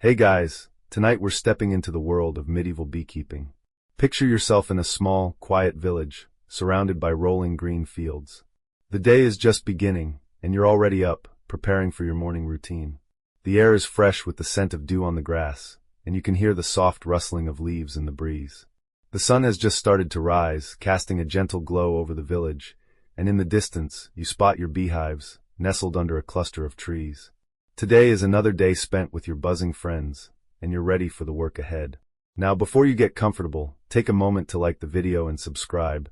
Hey guys, tonight we're stepping into the world of medieval beekeeping. Picture yourself in a small, quiet village, surrounded by rolling green fields. The day is just beginning, and you're already up, preparing for your morning routine. The air is fresh with the scent of dew on the grass, and you can hear the soft rustling of leaves in the breeze. The sun has just started to rise, casting a gentle glow over the village, and in the distance, you spot your beehives, nestled under a cluster of trees. Today is another day spent with your buzzing friends, and you're ready for the work ahead. Now, before you get comfortable, take a moment to like the video and subscribe,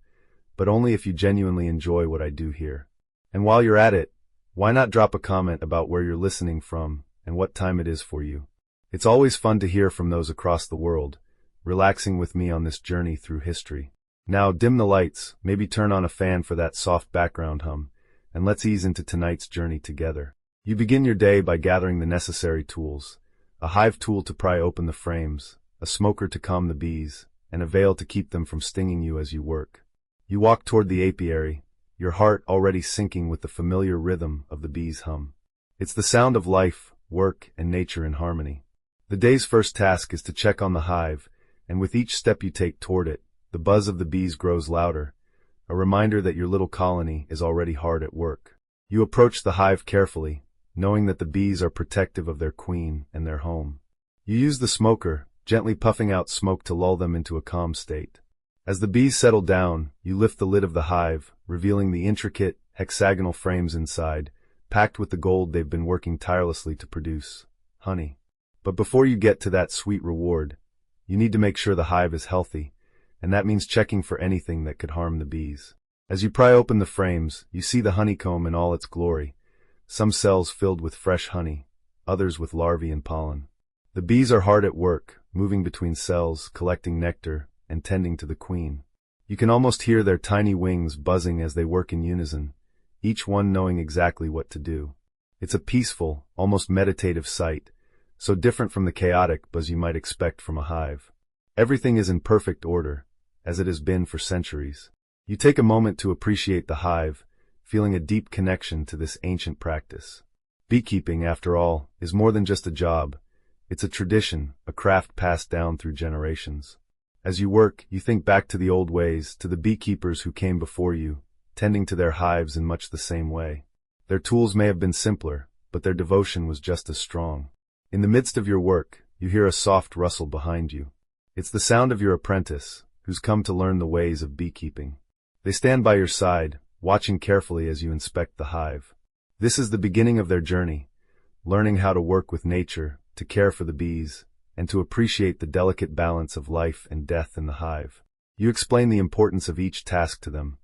but only if you genuinely enjoy what I do here. And while you're at it, why not drop a comment about where you're listening from and what time it is for you? It's always fun to hear from those across the world, relaxing with me on this journey through history. Now, dim the lights, maybe turn on a fan for that soft background hum, and let's ease into tonight's journey together. You begin your day by gathering the necessary tools: a hive tool to pry open the frames, a smoker to calm the bees, and a veil to keep them from stinging you as you work. You walk toward the apiary, your heart already syncing with the familiar rhythm of the bees' hum. It's the sound of life, work, and nature in harmony. The day's first task is to check on the hive, and with each step you take toward it, the buzz of the bees grows louder, a reminder that your little colony is already hard at work. You approach the hive carefully, knowing that the bees are protective of their queen and their home. You use the smoker, gently puffing out smoke to lull them into a calm state. As the bees settle down, you lift the lid of the hive, revealing the intricate, hexagonal frames inside, packed with the gold they've been working tirelessly to produce: honey. But before you get to that sweet reward, you need to make sure the hive is healthy, and that means checking for anything that could harm the bees. As you pry open the frames, you see the honeycomb in all its glory, some cells filled with fresh honey, others with larvae and pollen. The bees are hard at work, moving between cells, collecting nectar, and tending to the queen. You can almost hear their tiny wings buzzing as they work in unison, each one knowing exactly what to do. It's a peaceful, almost meditative sight, so different from the chaotic buzz you might expect from a hive. Everything is in perfect order, as it has been for centuries. You take a moment to appreciate the hive, feeling a deep connection to this ancient practice. Beekeeping, after all, is more than just a job. It's a tradition, a craft passed down through generations. As you work, you think back to the old ways, to the beekeepers who came before you, tending to their hives in much the same way. Their tools may have been simpler, but their devotion was just as strong. In the midst of your work, you hear a soft rustle behind you. It's the sound of your apprentice, who's come to learn the ways of beekeeping. They stand by your side, watching carefully as you inspect the hive. This is the beginning of their journey, learning how to work with nature, to care for the bees, and to appreciate the delicate balance of life and death in the hive. You explain the importance of each task to them,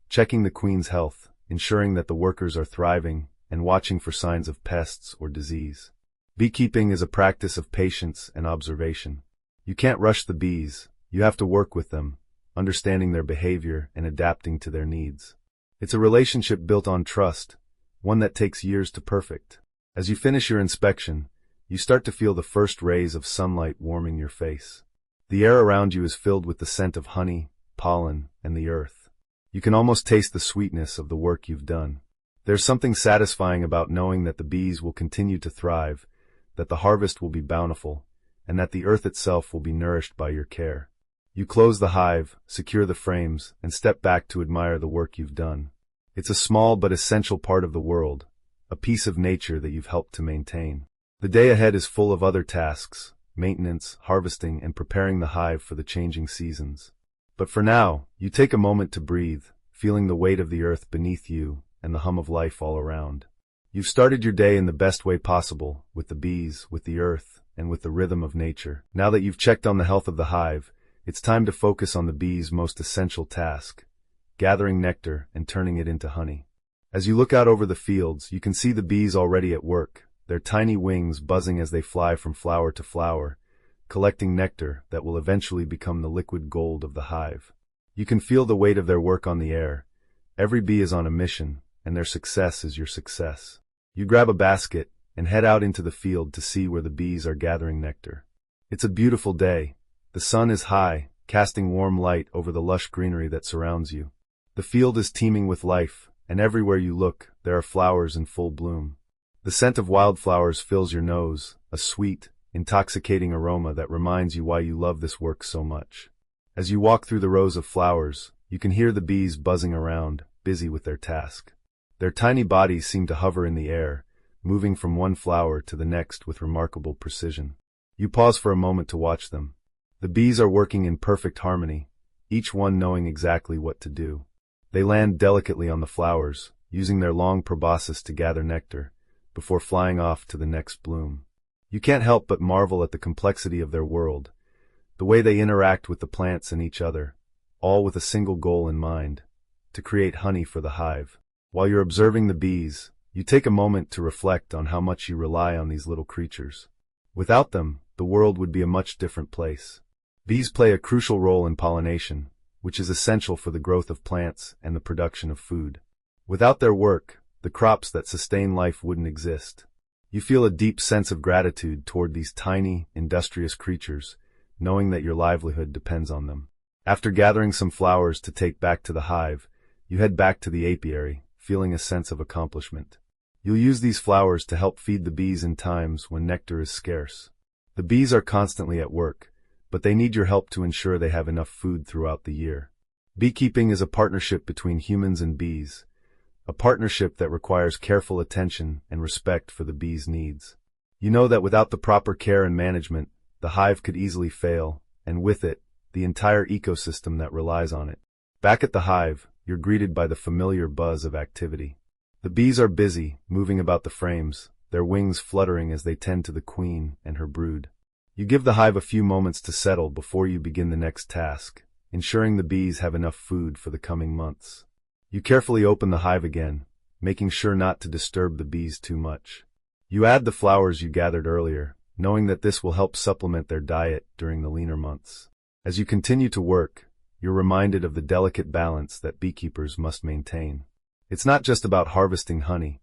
checking the queen's health, ensuring that the workers are thriving, and watching for signs of pests or disease. Beekeeping is a practice of patience and observation. You can't rush the bees, you have to work with them, understanding their behavior and adapting to their needs. It's a relationship built on trust, one that takes years to perfect. As you finish your inspection, you start to feel the first rays of sunlight warming your face. The air around you is filled with the scent of honey, pollen, and the earth. You can almost taste the sweetness of the work you've done. There's something satisfying about knowing that the bees will continue to thrive, that the harvest will be bountiful, and that the earth itself will be nourished by your care. You close the hive, secure the frames, and step back to admire the work you've done. It's a small but essential part of the world, a piece of nature that you've helped to maintain. The day ahead is full of other tasks: maintenance, harvesting, and preparing the hive for the changing seasons. But for now, you take a moment to breathe, feeling the weight of the earth beneath you and the hum of life all around. You've started your day in the best way possible, with the bees, with the earth, and with the rhythm of nature. Now that you've checked on the health of the hive, it's time to focus on the bees' most essential task: gathering nectar and turning it into honey. As you look out over the fields, you can see the bees already at work, their tiny wings buzzing as they fly from flower to flower, collecting nectar that will eventually become the liquid gold of the hive. You can feel the weight of their work on the air. Every bee is on a mission, and their success is your success. You grab a basket and head out into the field to see where the bees are gathering nectar. It's a beautiful day. The sun is high, casting warm light over the lush greenery that surrounds you. The field is teeming with life, and everywhere you look, there are flowers in full bloom. The scent of wildflowers fills your nose, a sweet, intoxicating aroma that reminds you why you love this work so much. As you walk through the rows of flowers, you can hear the bees buzzing around, busy with their task. Their tiny bodies seem to hover in the air, moving from one flower to the next with remarkable precision. You pause for a moment to watch them. The bees are working in perfect harmony, each one knowing exactly what to do. They land delicately on the flowers, using their long proboscis to gather nectar, before flying off to the next bloom. You can't help but marvel at the complexity of their world, the way they interact with the plants and each other, all with a single goal in mind: to create honey for the hive. While you're observing the bees, you take a moment to reflect on how much you rely on these little creatures. Without them, the world would be a much different place. Bees play a crucial role in pollination, which is essential for the growth of plants and the production of food. Without their work, the crops that sustain life wouldn't exist. You feel a deep sense of gratitude toward these tiny, industrious creatures, knowing that your livelihood depends on them. After gathering some flowers to take back to the hive, you head back to the apiary, feeling a sense of accomplishment. You'll use these flowers to help feed the bees in times when nectar is scarce. The bees are constantly at work, but they need your help to ensure they have enough food throughout the year. Beekeeping is a partnership between humans and bees, a partnership that requires careful attention and respect for the bees' needs. You know that without the proper care and management, the hive could easily fail, and with it, the entire ecosystem that relies on it. Back at the hive, you're greeted by the familiar buzz of activity. The bees are busy, moving about the frames, their wings fluttering as they tend to the queen and her brood. You give the hive a few moments to settle before you begin the next task, ensuring the bees have enough food for the coming months. You carefully open the hive again, making sure not to disturb the bees too much. You add the flowers you gathered earlier, knowing that this will help supplement their diet during the leaner months. As you continue to work, you're reminded of the delicate balance that beekeepers must maintain. It's not just about harvesting honey,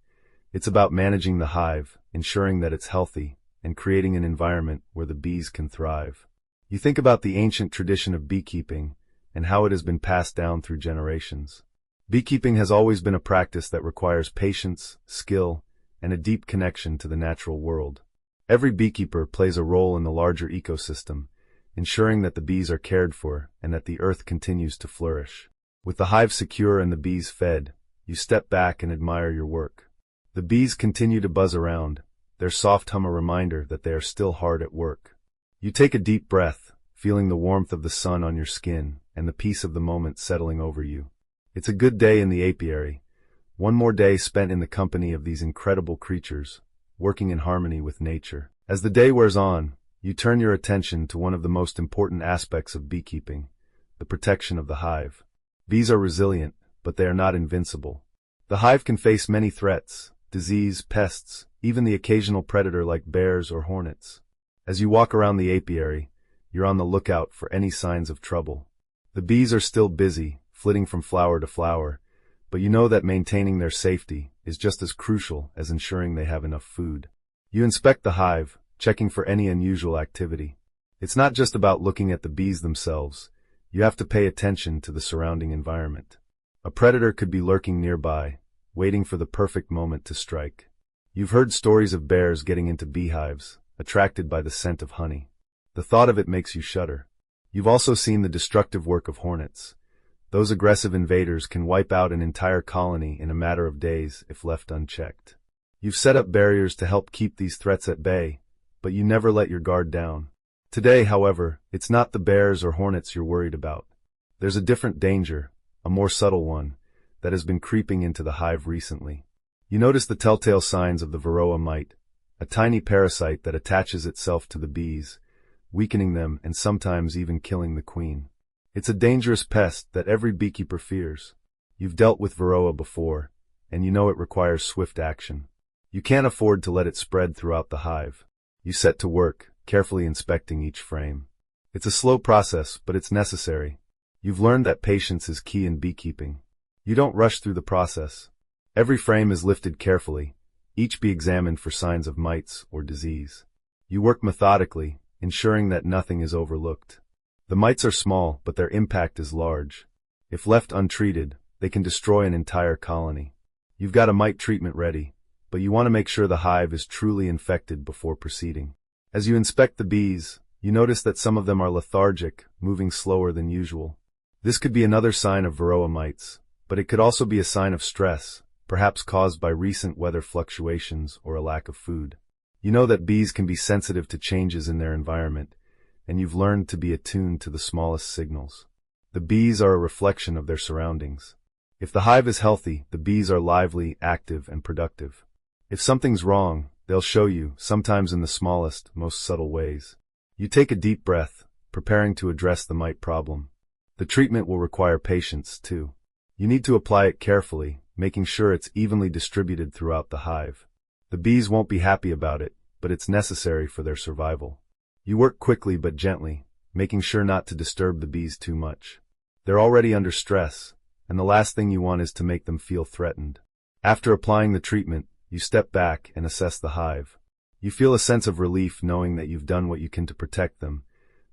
it's about managing the hive, ensuring that it's healthy, and creating an environment where the bees can thrive. You think about the ancient tradition of beekeeping and how it has been passed down through generations. Beekeeping has always been a practice that requires patience, skill, and a deep connection to the natural world. Every beekeeper plays a role in the larger ecosystem, ensuring that the bees are cared for and that the earth continues to flourish. With the hive secure and the bees fed, you step back and admire your work. The bees continue to buzz around, their soft hum a reminder that they are still hard at work. You take a deep breath, feeling the warmth of the sun on your skin and the peace of the moment settling over you. It's a good day in the apiary, one more day spent in the company of these incredible creatures, working in harmony with nature. As the day wears on, you turn your attention to one of the most important aspects of beekeeping, the protection of the hive. Bees are resilient, but they are not invincible. The hive can face many threats: disease, pests, even the occasional predator like bears or hornets. As you walk around the apiary, you're on the lookout for any signs of trouble. The bees are still busy, flitting from flower to flower, but you know that maintaining their safety is just as crucial as ensuring they have enough food. You inspect the hive, checking for any unusual activity. It's not just about looking at the bees themselves, you have to pay attention to the surrounding environment. A predator could be lurking nearby, waiting for the perfect moment to strike. You've heard stories of bears getting into beehives, attracted by the scent of honey. The thought of it makes you shudder. You've also seen the destructive work of hornets. Those aggressive invaders can wipe out an entire colony in a matter of days if left unchecked. You've set up barriers to help keep these threats at bay, but you never let your guard down. Today, however, it's not the bears or hornets you're worried about. There's a different danger, a more subtle one, that has been creeping into the hive recently. You notice the telltale signs of the varroa mite, a tiny parasite that attaches itself to the bees, weakening them and sometimes even killing the queen. It's a dangerous pest that every beekeeper fears. You've dealt with varroa before, and you know it requires swift action. You can't afford to let it spread throughout the hive. You set to work, carefully inspecting each frame. It's a slow process, but it's necessary. You've learned that patience is key in beekeeping. You don't rush through the process. Every frame is lifted carefully, each bee examined for signs of mites or disease. You work methodically, ensuring that nothing is overlooked. The mites are small, but their impact is large. If left untreated, they can destroy an entire colony. You've got a mite treatment ready, but you want to make sure the hive is truly infected before proceeding. As you inspect the bees, you notice that some of them are lethargic, moving slower than usual. This could be another sign of varroa mites, but it could also be a sign of stress, perhaps caused by recent weather fluctuations or a lack of food. You know that bees can be sensitive to changes in their environment, and you've learned to be attuned to the smallest signals. The bees are a reflection of their surroundings. If the hive is healthy, the bees are lively, active, and productive. If something's wrong, they'll show you, sometimes in the smallest, most subtle ways. You take a deep breath, preparing to address the mite problem. The treatment will require patience, too. You need to apply it carefully, making sure it's evenly distributed throughout the hive. The bees won't be happy about it, but it's necessary for their survival. You work quickly but gently, making sure not to disturb the bees too much. They're already under stress, and the last thing you want is to make them feel threatened. After applying the treatment, you step back and assess the hive. You feel a sense of relief knowing that you've done what you can to protect them,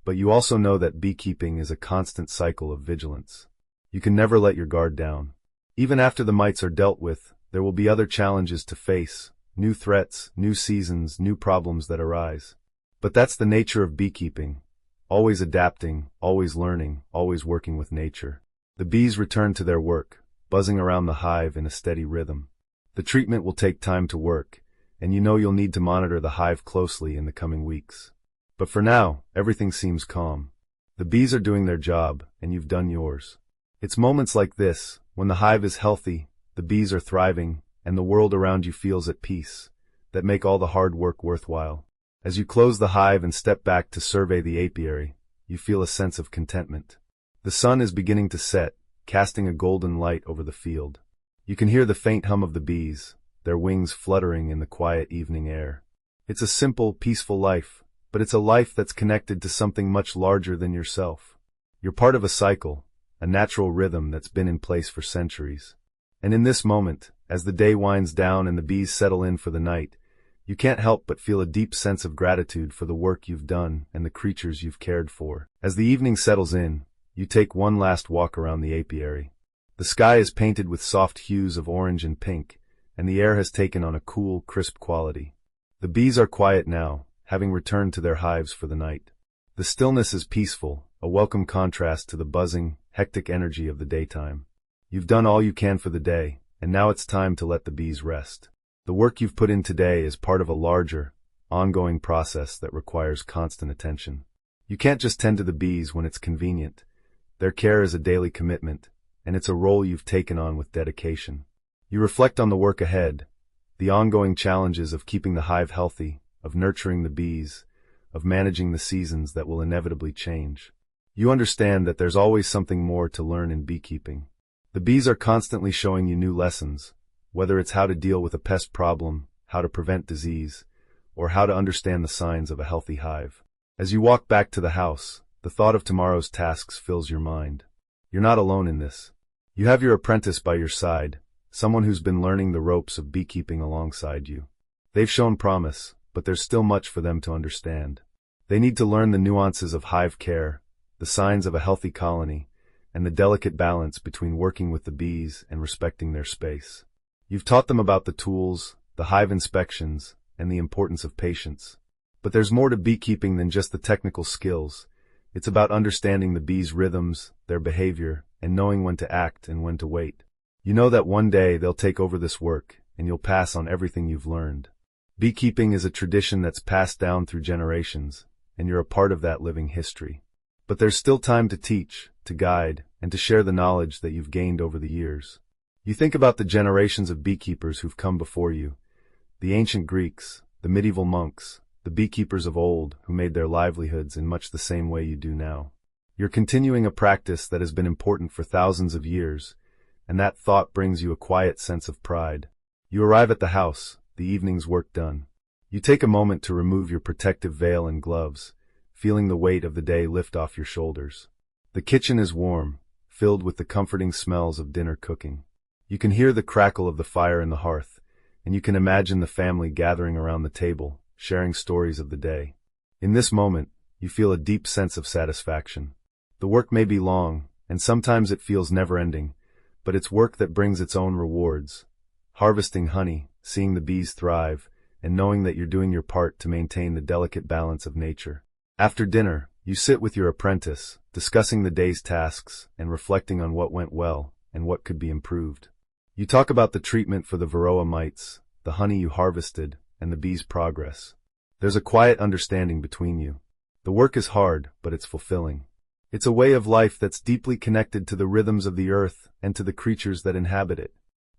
but you also know that beekeeping is a constant cycle of vigilance. You can never let your guard down. Even after the mites are dealt with, there will be other challenges to face, new threats, new seasons, new problems that arise. But that's the nature of beekeeping. Always adapting, always learning, always working with nature. The bees return to their work, buzzing around the hive in a steady rhythm. The treatment will take time to work, and you know you'll need to monitor the hive closely in the coming weeks. But for now, everything seems calm. The bees are doing their job, and you've done yours. It's moments like this, when the hive is healthy, the bees are thriving, and the world around you feels at peace, that make all the hard work worthwhile. As you close the hive and step back to survey the apiary, you feel a sense of contentment. The sun is beginning to set, casting a golden light over the field. You can hear the faint hum of the bees, their wings fluttering in the quiet evening air. It's a simple, peaceful life, but it's a life that's connected to something much larger than yourself. You're part of a cycle, a natural rhythm that's been in place for centuries. And in this moment, as the day winds down and the bees settle in for the night, you can't help but feel a deep sense of gratitude for the work you've done and the creatures you've cared for. As the evening settles in, you take one last walk around the apiary. The sky is painted with soft hues of orange and pink, and the air has taken on a cool, crisp quality. The bees are quiet now, having returned to their hives for the night. The stillness is peaceful, a welcome contrast to the buzzing, hectic energy of the daytime. You've done all you can for the day, and now it's time to let the bees rest. The work you've put in today is part of a larger, ongoing process that requires constant attention. You can't just tend to the bees when it's convenient. Their care is a daily commitment, and it's a role you've taken on with dedication. You reflect on the work ahead, the ongoing challenges of keeping the hive healthy, of nurturing the bees, of managing the seasons that will inevitably change. You understand that there's always something more to learn in beekeeping. The bees are constantly showing you new lessons, whether it's how to deal with a pest problem, how to prevent disease, or how to understand the signs of a healthy hive. As you walk back to the house, the thought of tomorrow's tasks fills your mind. You're not alone in this. You have your apprentice by your side, someone who's been learning the ropes of beekeeping alongside you. They've shown promise, but there's still much for them to understand. They need to learn the nuances of hive care, the signs of a healthy colony, and the delicate balance between working with the bees and respecting their space. You've taught them about the tools, the hive inspections, and the importance of patience. But there's more to beekeeping than just the technical skills. It's about understanding the bees' rhythms, their behavior, and knowing when to act and when to wait. You know that one day they'll take over this work, and you'll pass on everything you've learned. Beekeeping is a tradition that's passed down through generations, and you're a part of that living history. But there's still time to teach, to guide, and to share the knowledge that you've gained over the years. You think about the generations of beekeepers who've come before you, the ancient Greeks, the medieval monks, the beekeepers of old who made their livelihoods in much the same way you do now. You're continuing a practice that has been important for thousands of years, and that thought brings you a quiet sense of pride. You arrive at the house, the evening's work done. You take a moment to remove your protective veil and gloves, feeling the weight of the day lift off your shoulders. The kitchen is warm, filled with the comforting smells of dinner cooking. You can hear the crackle of the fire in the hearth, and you can imagine the family gathering around the table, sharing stories of the day. In this moment, you feel a deep sense of satisfaction. The work may be long, and sometimes it feels never-ending, but it's work that brings its own rewards. Harvesting honey, seeing the bees thrive, and knowing that you're doing your part to maintain the delicate balance of nature. After dinner, you sit with your apprentice, discussing the day's tasks and reflecting on what went well and what could be improved. You talk about the treatment for the varroa mites, the honey you harvested, and the bees' progress. There's a quiet understanding between you. The work is hard, but it's fulfilling. It's a way of life that's deeply connected to the rhythms of the earth and to the creatures that inhabit it.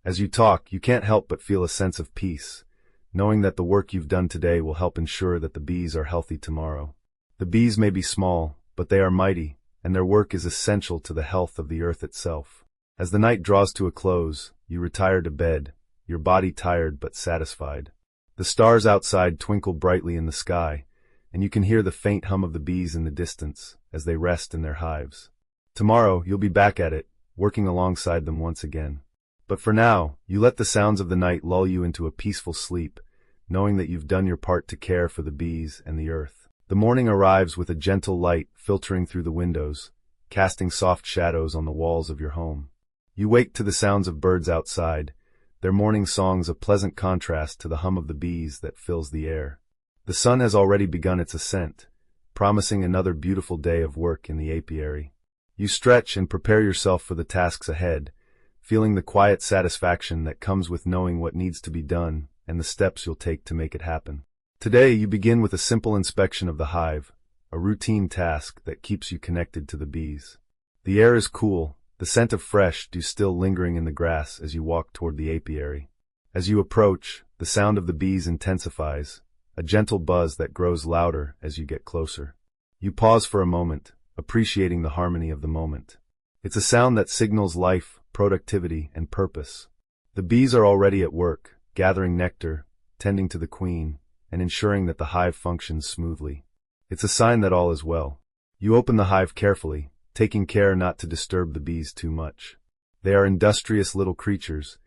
As you talk, you can't help but feel a sense of peace, knowing that the work you've done today will help ensure that the bees are healthy tomorrow. The bees may be small, but they are mighty, and their work is essential to the health of the earth itself. As the night draws to a close, you retire to bed, your body tired but satisfied. The stars outside twinkle brightly in the sky, and you can hear the faint hum of the bees in the distance as they rest in their hives. Tomorrow, you'll be back at it, working alongside them once again. But for now, you let the sounds of the night lull you into a peaceful sleep, knowing that you've done your part to care for the bees and the earth. The morning arrives with a gentle light filtering through the windows, casting soft shadows on the walls of your home. You wake to the sounds of birds outside, their morning songs a pleasant contrast to the hum of the bees that fills the air. The sun has already begun its ascent, promising another beautiful day of work in the apiary. You stretch and prepare yourself for the tasks ahead, feeling the quiet satisfaction that comes with knowing what needs to be done and the steps you'll take to make it happen. Today, you begin with a simple inspection of the hive, a routine task that keeps you connected to the bees. The air is cool, the scent of fresh dew still lingering in the grass as you walk toward the apiary. As you approach, the sound of the bees intensifies, a gentle buzz that grows louder as you get closer. You pause for a moment, appreciating the harmony of the moment. It's a sound that signals life, productivity, and purpose. The bees are already at work, gathering nectar, tending to the queen, and ensuring that the hive functions smoothly. It's a sign that all is well. You open the hive carefully, taking care not to disturb the bees too much. They are industrious little creatures,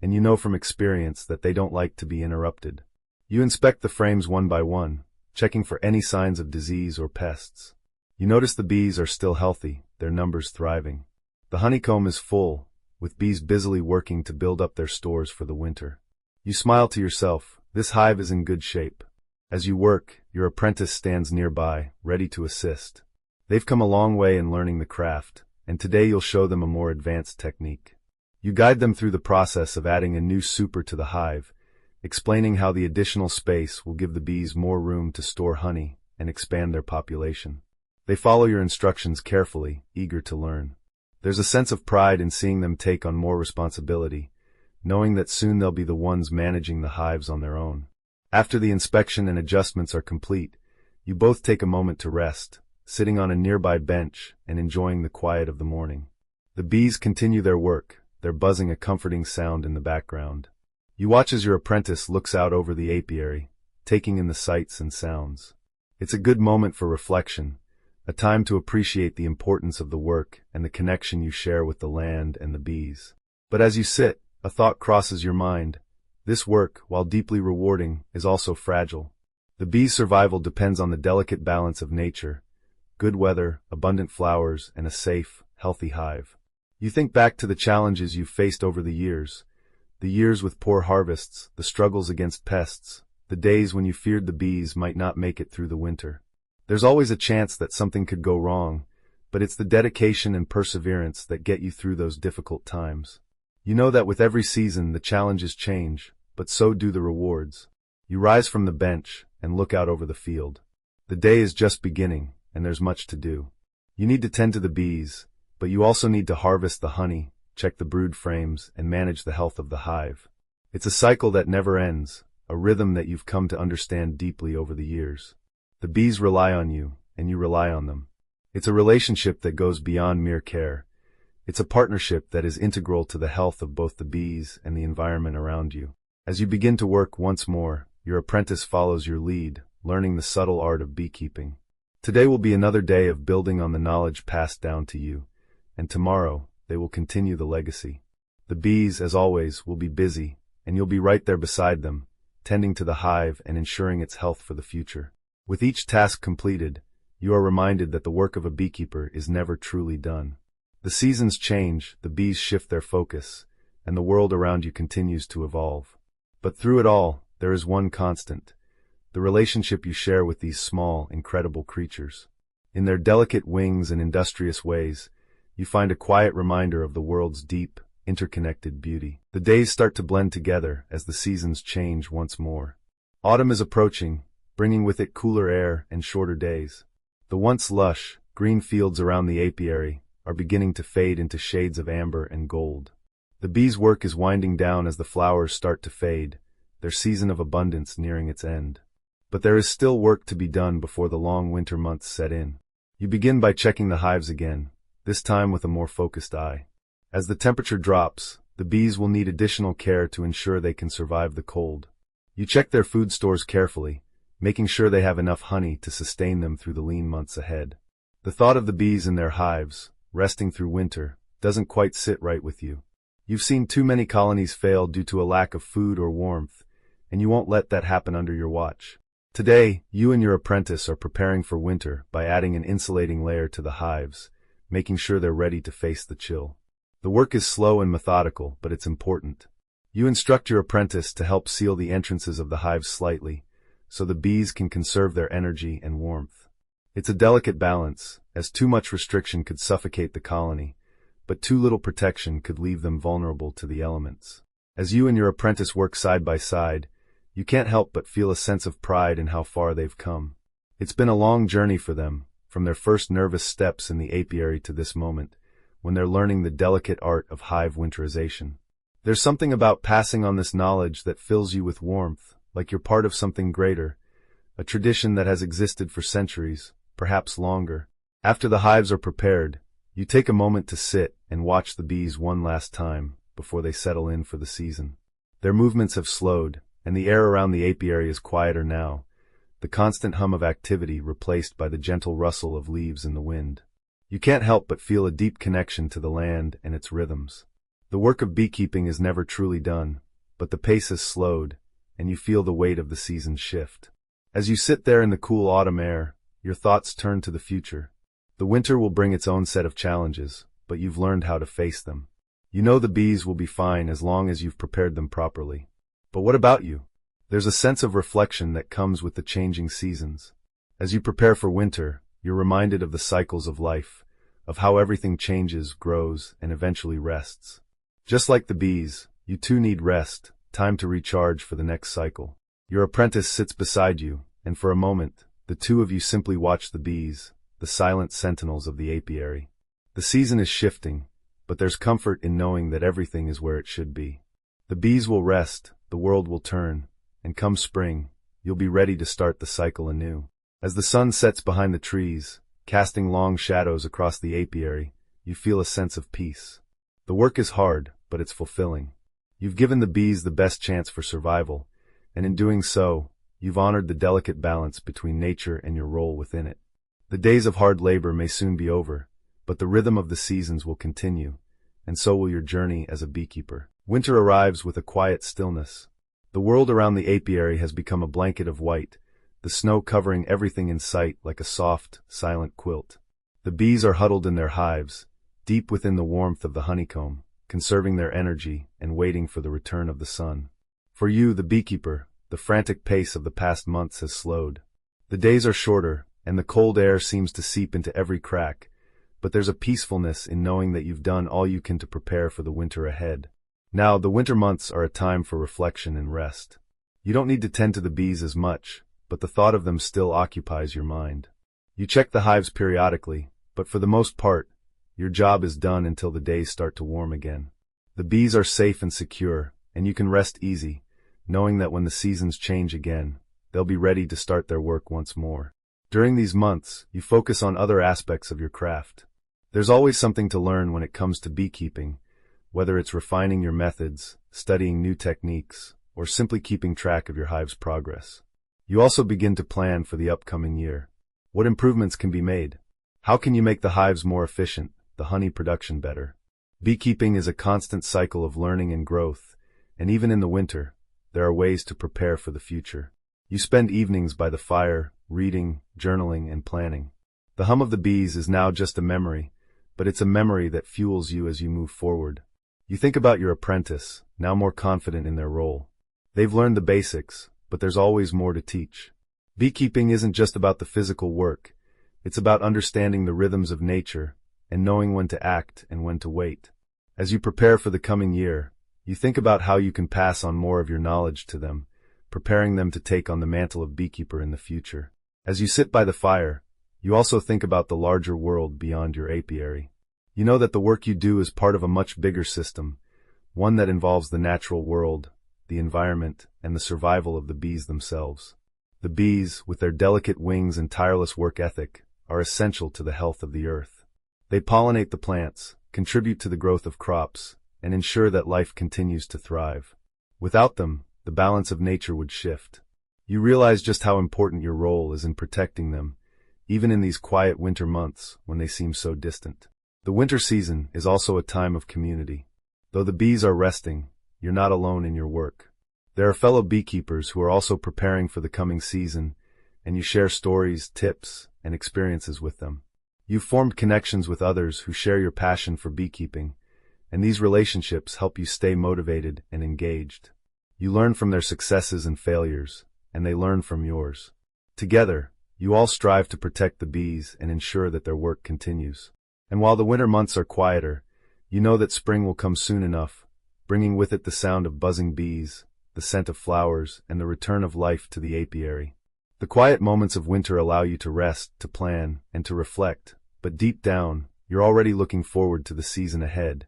and you know from experience that they don't like to be interrupted. You inspect the frames one by one, checking for any signs of disease or pests. You notice the bees are still healthy, their numbers thriving. The honeycomb is full, with bees busily working to build up their stores for the winter. You smile to yourself, this hive is in good shape. As you work, your apprentice stands nearby, ready to assist. They've come a long way in learning the craft, and today you'll show them a more advanced technique. You guide them through the process of adding a new super to the hive, explaining how the additional space will give the bees more room to store honey and expand their population. They follow your instructions carefully, eager to learn. There's a sense of pride in seeing them take on more responsibility, knowing that soon they'll be the ones managing the hives on their own. After the inspection and adjustments are complete, you both take a moment to rest, sitting on a nearby bench and enjoying the quiet of the morning. The bees continue their work, their buzzing a comforting sound in the background. You watch as your apprentice looks out over the apiary, taking in the sights and sounds. It's a good moment for reflection, a time to appreciate the importance of the work and the connection you share with the land and the bees. But as you sit, a thought crosses your mind. This work, while deeply rewarding, is also fragile. The bees' survival depends on the delicate balance of nature, good weather, abundant flowers, and a safe, healthy hive. You think back to the challenges you've faced over the years with poor harvests, the struggles against pests, the days when you feared the bees might not make it through the winter. There's always a chance that something could go wrong, but it's the dedication and perseverance that get you through those difficult times. You know that with every season the challenges change, but so do the rewards. You rise from the bench and look out over the field. The day is just beginning, and there's much to do. You need to tend to the bees, but you also need to harvest the honey, check the brood frames, and manage the health of the hive. It's a cycle that never ends, a rhythm that you've come to understand deeply over the years. The bees rely on you, and you rely on them. It's a relationship that goes beyond mere care. It's a partnership that is integral to the health of both the bees and the environment around you. As you begin to work once more, your apprentice follows your lead, learning the subtle art of beekeeping. Today will be another day of building on the knowledge passed down to you, and tomorrow they will continue the legacy. The bees, as always, will be busy, and you'll be right there beside them, tending to the hive and ensuring its health for the future. With each task completed, you are reminded that the work of a beekeeper is never truly done. The seasons change, the bees shift their focus, and the world around you continues to evolve. But through it all, there is one constant: the relationship you share with these small, incredible creatures. In their delicate wings and industrious ways, you find a quiet reminder of the world's deep, interconnected beauty. The days start to blend together as the seasons change once more. Autumn is approaching, bringing with it cooler air and shorter days. The once lush, green fields around the apiary are beginning to fade into shades of amber and gold. The bees' work is winding down as the flowers start to fade, their season of abundance nearing its end. But there is still work to be done before the long winter months set in. You begin by checking the hives again, this time with a more focused eye. As the temperature drops, the bees will need additional care to ensure they can survive the cold. You check their food stores carefully, making sure they have enough honey to sustain them through the lean months ahead. The thought of the bees in their hives, resting through winter, doesn't quite sit right with you. You've seen too many colonies fail due to a lack of food or warmth, and you won't let that happen under your watch. Today, you and your apprentice are preparing for winter by adding an insulating layer to the hives, making sure they're ready to face the chill. The work is slow and methodical, but it's important. You instruct your apprentice to help seal the entrances of the hives slightly, so the bees can conserve their energy and warmth. It's a delicate balance, as too much restriction could suffocate the colony, but too little protection could leave them vulnerable to the elements. As you and your apprentice work side by side, you can't help but feel a sense of pride in how far they've come. It's been a long journey for them, from their first nervous steps in the apiary to this moment, when they're learning the delicate art of hive winterization. There's something about passing on this knowledge that fills you with warmth, like you're part of something greater, a tradition that has existed for centuries, perhaps longer. After the hives are prepared, you take a moment to sit and watch the bees one last time before they settle in for the season. Their movements have slowed, and the air around the apiary is quieter now, the constant hum of activity replaced by the gentle rustle of leaves in the wind. You can't help but feel a deep connection to the land and its rhythms. The work of beekeeping is never truly done, but the pace has slowed, and you feel the weight of the season's shift. As you sit there in the cool autumn air, your thoughts turn to the future. The winter will bring its own set of challenges, but you've learned how to face them. You know the bees will be fine as long as you've prepared them properly. But what about you? There's a sense of reflection that comes with the changing seasons. As you prepare for winter, you're reminded of the cycles of life, of how everything changes, grows, and eventually rests. Just like the bees, you too need rest, time to recharge for the next cycle. Your apprentice sits beside you, and for a moment, the two of you simply watch the bees, the silent sentinels of the apiary. The season is shifting, but there's comfort in knowing that everything is where it should be. The bees will rest, the world will turn, and come spring, you'll be ready to start the cycle anew. As the sun sets behind the trees, casting long shadows across the apiary, you feel a sense of peace. The work is hard, but it's fulfilling. You've given the bees the best chance for survival, and in doing so, you've honored the delicate balance between nature and your role within it. The days of hard labor may soon be over, but the rhythm of the seasons will continue, and so will your journey as a beekeeper. Winter arrives with a quiet stillness. The world around the apiary has become a blanket of white, the snow covering everything in sight like a soft, silent quilt. The bees are huddled in their hives, deep within the warmth of the honeycomb, conserving their energy and waiting for the return of the sun. For you, the beekeeper, the frantic pace of the past months has slowed. The days are shorter, and the cold air seems to seep into every crack, but there's a peacefulness in knowing that you've done all you can to prepare for the winter ahead. Now, the winter months are a time for reflection and rest. You don't need to tend to the bees as much, but the thought of them still occupies your mind. You check the hives periodically, but for the most part, your job is done until the days start to warm again. The bees are safe and secure, and you can rest easy, knowing that when the seasons change again, they'll be ready to start their work once more. During these months, you focus on other aspects of your craft. There's always something to learn when it comes to beekeeping, whether it's refining your methods, studying new techniques, or simply keeping track of your hive's progress. You also begin to plan for the upcoming year. What improvements can be made? How can you make the hives more efficient, the honey production better? Beekeeping is a constant cycle of learning and growth, and even in the winter, there are ways to prepare for the future. You spend evenings by the fire, reading, journaling, and planning. The hum of the bees is now just a memory, but it's a memory that fuels you as you move forward. You think about your apprentice, now more confident in their role. They've learned the basics, but there's always more to teach. Beekeeping isn't just about the physical work. It's about understanding the rhythms of nature and knowing when to act and when to wait. As you prepare for the coming year, you think about how you can pass on more of your knowledge to them, preparing them to take on the mantle of beekeeper in the future. As you sit by the fire, you also think about the larger world beyond your apiary. You know that the work you do is part of a much bigger system, one that involves the natural world, the environment, and the survival of the bees themselves. The bees, with their delicate wings and tireless work ethic, are essential to the health of the earth. They pollinate the plants, contribute to the growth of crops, and ensure that life continues to thrive. Without them, the balance of nature would shift. You realize just how important your role is in protecting them, even in these quiet winter months when they seem so distant. The winter season is also a time of community. Though the bees are resting, you're not alone in your work. There are fellow beekeepers who are also preparing for the coming season, and you share stories, tips, and experiences with them. You've formed connections with others who share your passion for beekeeping, and these relationships help you stay motivated and engaged. You learn from their successes and failures, and they learn from yours. Together, you all strive to protect the bees and ensure that their work continues. And while the winter months are quieter, you know that spring will come soon enough, bringing with it the sound of buzzing bees, the scent of flowers, and the return of life to the apiary. The quiet moments of winter allow you to rest, to plan, and to reflect, but deep down, you're already looking forward to the season ahead,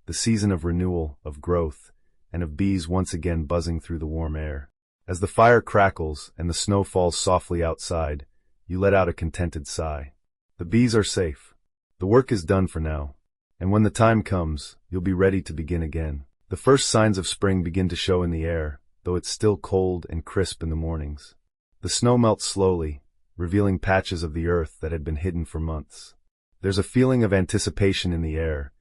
the season of renewal, of growth, and of bees once again buzzing through the warm air. As the fire crackles and the snow falls softly outside, you let out a contented sigh. The bees are safe. The work is done for now. And when the time comes, you'll be ready to begin again. The first signs of spring begin to show in the air, though it's still cold and crisp in the mornings. The snow melts slowly, revealing patches of the earth that had been hidden for months. There's a feeling of anticipation in the air,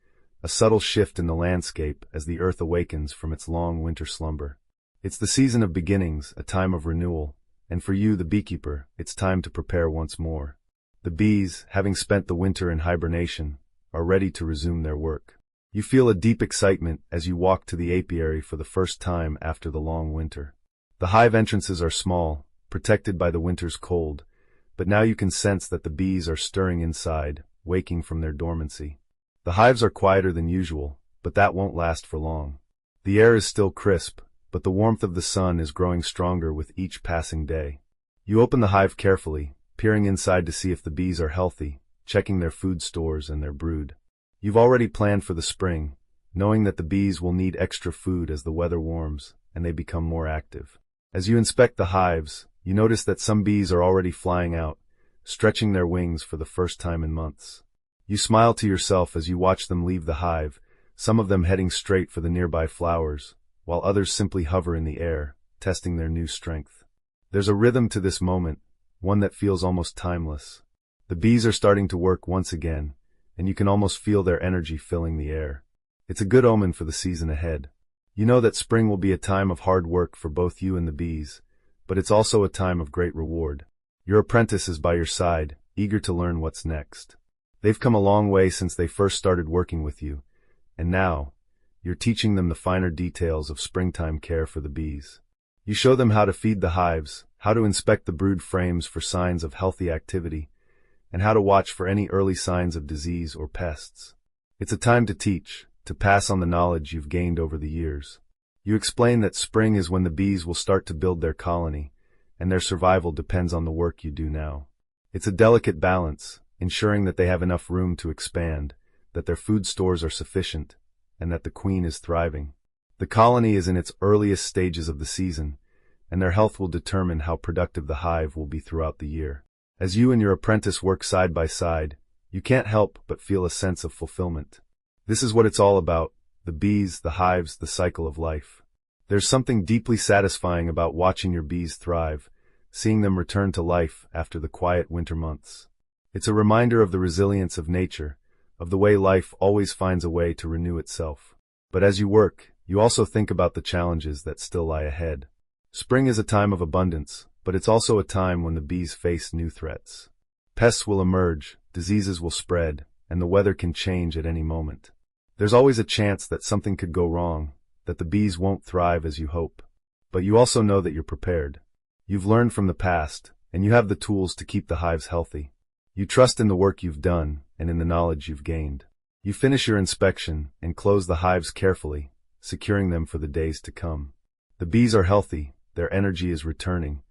a subtle shift in the landscape as the earth awakens from its long winter slumber. It's the season of beginnings, a time of renewal, and for you, the beekeeper, it's time to prepare once more. The bees, having spent the winter in hibernation, are ready to resume their work. You feel a deep excitement as you walk to the apiary for the first time after the long winter. The hive entrances are small, protected by the winter's cold, but now you can sense that the bees are stirring inside, waking from their dormancy. The hives are quieter than usual, but that won't last for long. The air is still crisp, but the warmth of the sun is growing stronger with each passing day. You open the hive carefully, peering inside to see if the bees are healthy, checking their food stores and their brood. You've already planned for the spring, knowing that the bees will need extra food as the weather warms and they become more active. As you inspect the hives, you notice that some bees are already flying out, stretching their wings for the first time in months. You smile to yourself as you watch them leave the hive, some of them heading straight for the nearby flowers, while others simply hover in the air, testing their new strength. There's a rhythm to this moment, one that feels almost timeless. The bees are starting to work once again, and you can almost feel their energy filling the air. It's a good omen for the season ahead. You know that spring will be a time of hard work for both you and the bees, but it's also a time of great reward. Your apprentice is by your side, eager to learn what's next. They've come a long way since they first started working with you, and now, you're teaching them the finer details of springtime care for the bees. You show them how to feed the hives, how to inspect the brood frames for signs of healthy activity, and how to watch for any early signs of disease or pests. It's a time to teach, to pass on the knowledge you've gained over the years. You explain that spring is when the bees will start to build their colony, and their survival depends on the work you do now. It's a delicate balance, ensuring that they have enough room to expand, that their food stores are sufficient, and that the queen is thriving. The colony is in its earliest stages of the season, and their health will determine how productive the hive will be throughout the year. As you and your apprentice work side by side, you can't help but feel a sense of fulfillment. This is what it's all about, the bees, the hives, the cycle of life. There's something deeply satisfying about watching your bees thrive, seeing them return to life after the quiet winter months. It's a reminder of the resilience of nature, of the way life always finds a way to renew itself. But as you work, you also think about the challenges that still lie ahead. Spring is a time of abundance, but it's also a time when the bees face new threats. Pests will emerge, diseases will spread, and the weather can change at any moment. There's always a chance that something could go wrong, that the bees won't thrive as you hope. But you also know that you're prepared. You've learned from the past, and you have the tools to keep the hives healthy. You trust in the work you've done and in the knowledge you've gained. You finish your inspection and close the hives carefully, securing them for the days to come. The bees are healthy, their energy is returning,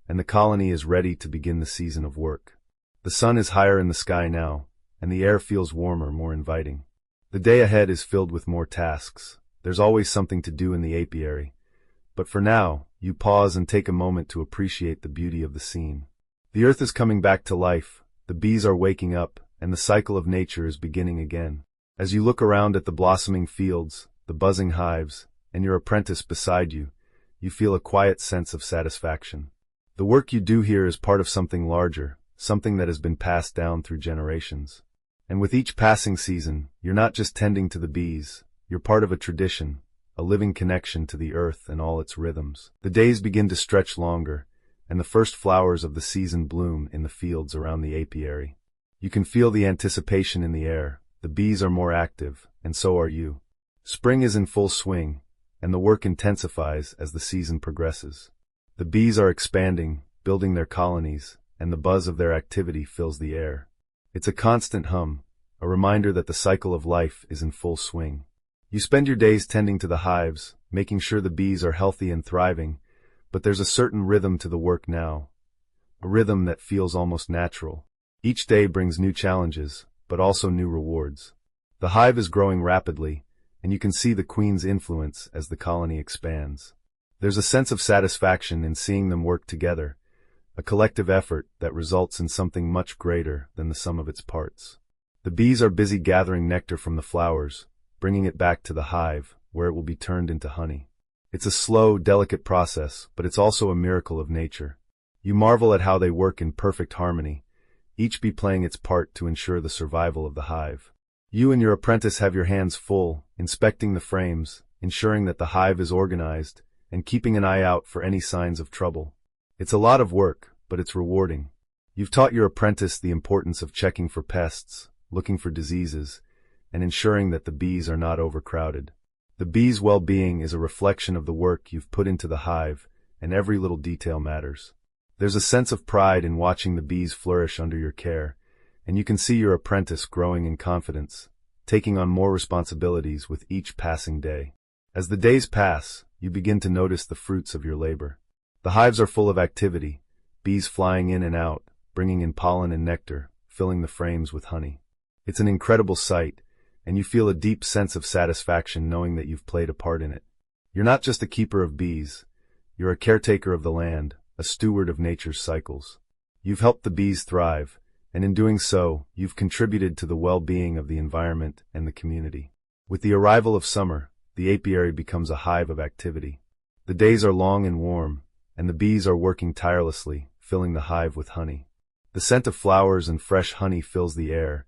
and the colony is ready to begin the season of work. The sun is higher in the sky now, and the air feels warmer, more inviting. The day ahead is filled with more tasks. There's always something to do in the apiary. But for now, you pause and take a moment to appreciate the beauty of the scene. The earth is coming back to life, the bees are waking up, and the cycle of nature is beginning again. As you look around at the blossoming fields, the buzzing hives, and your apprentice beside you, you feel a quiet sense of satisfaction. The work you do here is part of something larger, something that has been passed down through generations. And with each passing season, you're not just tending to the bees, you're part of a tradition, a living connection to the earth and all its rhythms. The days begin to stretch longer, and the first flowers of the season bloom in the fields around the apiary. You can feel the anticipation in the air, the bees are more active, and so are you. Spring is in full swing, and the work intensifies as the season progresses. The bees are expanding, building their colonies, and the buzz of their activity fills the air. It's a constant hum, a reminder that the cycle of life is in full swing. You spend your days tending to the hives, making sure the bees are healthy and thriving, but there's a certain rhythm to the work now. A rhythm that feels almost natural. Each day brings new challenges, but also new rewards. The hive is growing rapidly, and you can see the queen's influence as the colony expands. There's a sense of satisfaction in seeing them work together, a collective effort that results in something much greater than the sum of its parts. The bees are busy gathering nectar from the flowers, bringing it back to the hive, where it will be turned into honey. It's a slow, delicate process, but it's also a miracle of nature. You marvel at how they work in perfect harmony, each bee playing its part to ensure the survival of the hive. You and your apprentice have your hands full, inspecting the frames, ensuring that the hive is organized, and keeping an eye out for any signs of trouble. It's a lot of work, but it's rewarding. You've taught your apprentice the importance of checking for pests, looking for diseases, and ensuring that the bees are not overcrowded. The bees' well-being is a reflection of the work you've put into the hive, and every little detail matters. There's a sense of pride in watching the bees flourish under your care, and you can see your apprentice growing in confidence, taking on more responsibilities with each passing day. As the days pass, you begin to notice the fruits of your labor. The hives are full of activity, bees flying in and out, bringing in pollen and nectar, filling the frames with honey. It's an incredible sight, and you feel a deep sense of satisfaction knowing that you've played a part in it. You're not just a keeper of bees, you're a caretaker of the land, a steward of nature's cycles. You've helped the bees thrive, and in doing so, you've contributed to the well-being of the environment and the community. With the arrival of summer, the apiary becomes a hive of activity. The days are long and warm, and the bees are working tirelessly, filling the hive with honey. The scent of flowers and fresh honey fills the air,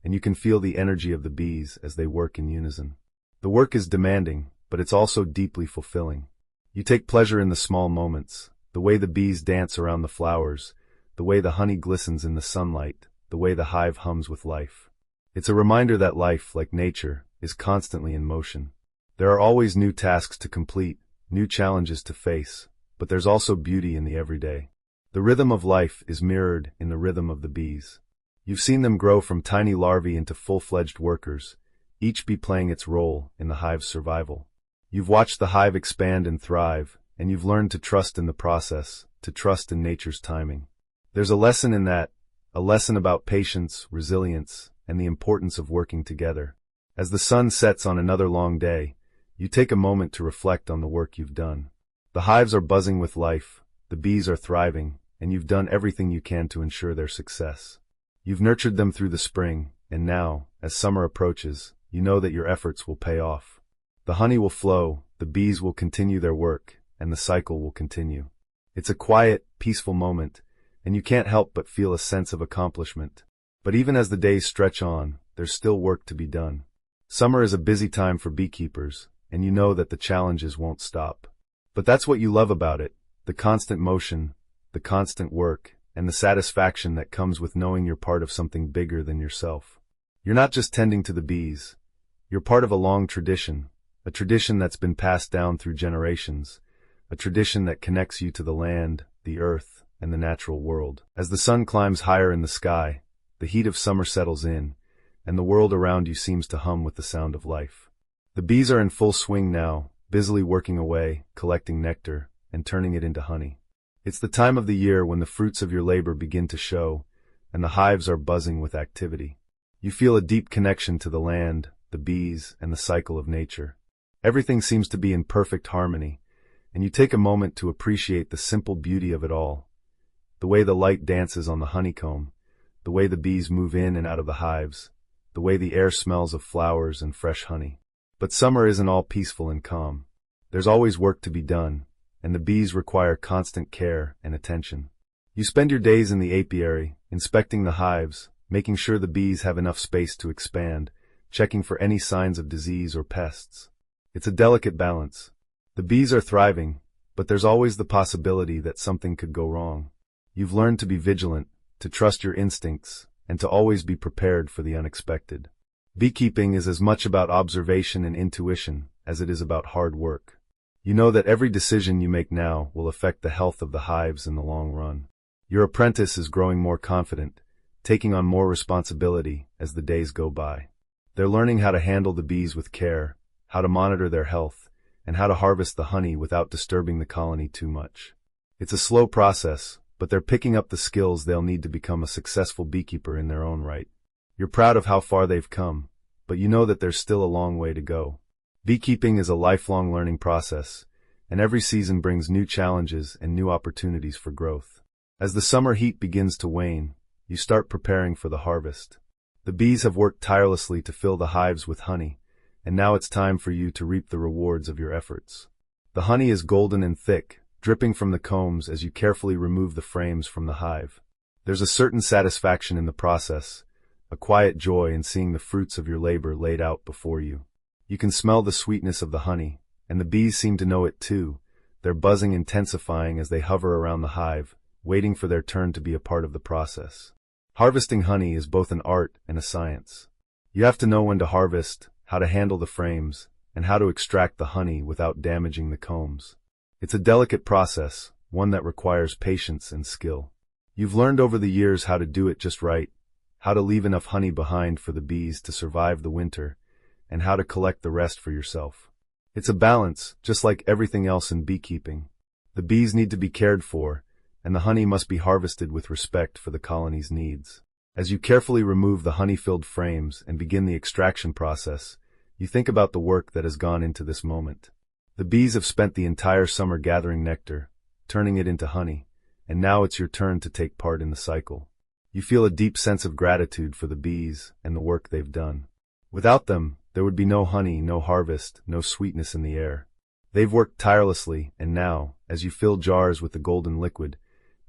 and you can feel the energy of the bees as they work in unison. The work is demanding, but it's also deeply fulfilling. You take pleasure in the small moments, the way the bees dance around the flowers, the way the honey glistens in the sunlight, the way the hive hums with life. It's a reminder that life, like nature, is constantly in motion. There are always new tasks to complete, new challenges to face, but there's also beauty in the everyday. The rhythm of life is mirrored in the rhythm of the bees. You've seen them grow from tiny larvae into full-fledged workers, each bee playing its role in the hive's survival. You've watched the hive expand and thrive, and you've learned to trust in the process, to trust in nature's timing. There's a lesson in that, a lesson about patience, resilience, and the importance of working together. As the sun sets on another long day, you take a moment to reflect on the work you've done. The hives are buzzing with life, the bees are thriving, and you've done everything you can to ensure their success. You've nurtured them through the spring, and now, as summer approaches, you know that your efforts will pay off. The honey will flow, the bees will continue their work, and the cycle will continue. It's a quiet, peaceful moment, and you can't help but feel a sense of accomplishment. But even as the days stretch on, there's still work to be done. Summer is a busy time for beekeepers, and you know that the challenges won't stop. But that's what you love about it, the constant motion, the constant work, and the satisfaction that comes with knowing you're part of something bigger than yourself. You're not just tending to the bees. You're part of a long tradition, a tradition that's been passed down through generations, a tradition that connects you to the land, the earth, and the natural world. As the sun climbs higher in the sky, the heat of summer settles in, and the world around you seems to hum with the sound of life. The bees are in full swing now, busily working away, collecting nectar, and turning it into honey. It's the time of the year when the fruits of your labor begin to show, and the hives are buzzing with activity. You feel a deep connection to the land, the bees, and the cycle of nature. Everything seems to be in perfect harmony, and you take a moment to appreciate the simple beauty of it all. The way the light dances on the honeycomb, the way the bees move in and out of the hives, the way the air smells of flowers and fresh honey. But summer isn't all peaceful and calm. There's always work to be done, and the bees require constant care and attention. You spend your days in the apiary, inspecting the hives, making sure the bees have enough space to expand, checking for any signs of disease or pests. It's a delicate balance. The bees are thriving, but there's always the possibility that something could go wrong. You've learned to be vigilant, to trust your instincts, and to always be prepared for the unexpected. Beekeeping is as much about observation and intuition as it is about hard work. You know that every decision you make now will affect the health of the hives in the long run. Your apprentice is growing more confident, taking on more responsibility as the days go by. They're learning how to handle the bees with care, how to monitor their health, and how to harvest the honey without disturbing the colony too much. It's a slow process, but they're picking up the skills they'll need to become a successful beekeeper in their own right. You're proud of how far they've come, but you know that there's still a long way to go. Beekeeping is a lifelong learning process, and every season brings new challenges and new opportunities for growth. As the summer heat begins to wane, you start preparing for the harvest. The bees have worked tirelessly to fill the hives with honey, and now it's time for you to reap the rewards of your efforts. The honey is golden and thick, dripping from the combs as you carefully remove the frames from the hive. There's a certain satisfaction in the process, a quiet joy in seeing the fruits of your labor laid out before you. You can smell the sweetness of the honey, and the bees seem to know it too, their buzzing intensifying as they hover around the hive, waiting for their turn to be a part of the process. Harvesting honey is both an art and a science. You have to know when to harvest, how to handle the frames, and how to extract the honey without damaging the combs. It's a delicate process, one that requires patience and skill. You've learned over the years how to do it just right, how to leave enough honey behind for the bees to survive the winter, and how to collect the rest for yourself. It's a balance, just like everything else in beekeeping. The bees need to be cared for, and the honey must be harvested with respect for the colony's needs. As you carefully remove the honey-filled frames and begin the extraction process, you think about the work that has gone into this moment. The bees have spent the entire summer gathering nectar, turning it into honey, and now it's your turn to take part in the cycle. You feel a deep sense of gratitude for the bees and the work they've done. Without them, there would be no honey, no harvest, no sweetness in the air. They've worked tirelessly, and now, as you fill jars with the golden liquid,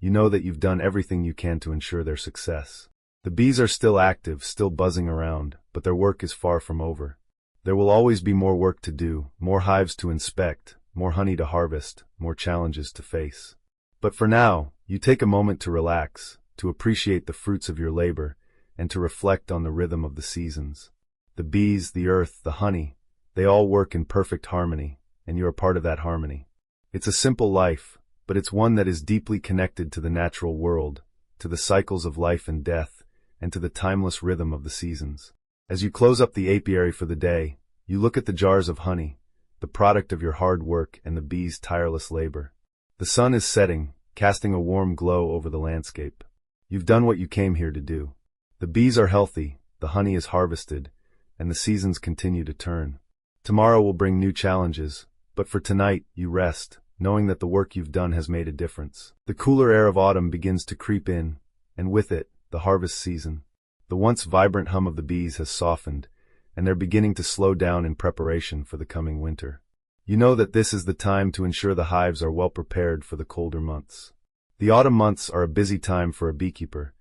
you know that you've done everything you can to ensure their success. The bees are still active, still buzzing around, but their work is far from over. There will always be more work to do, more hives to inspect, more honey to harvest, more challenges to face. But for now, you take a moment to relax, to appreciate the fruits of your labor, and to reflect on the rhythm of the seasons. The bees, the earth, the honey, they all work in perfect harmony, and you're a part of that harmony. It's a simple life, but it's one that is deeply connected to the natural world, to the cycles of life and death, and to the timeless rhythm of the seasons. As you close up the apiary for the day, you look at the jars of honey, the product of your hard work and the bees' tireless labor. The sun is setting, casting a warm glow over the landscape. You've done what you came here to do. The bees are healthy, the honey is harvested, and the seasons continue to turn. Tomorrow will bring new challenges, but for tonight, you rest, knowing that the work you've done has made a difference. The cooler air of autumn begins to creep in, and with it, the harvest season. The once vibrant hum of the bees has softened, and they're beginning to slow down in preparation for the coming winter. You know that this is the time to ensure the hives are well prepared for the colder months. The autumn months are a busy time for a beekeeper,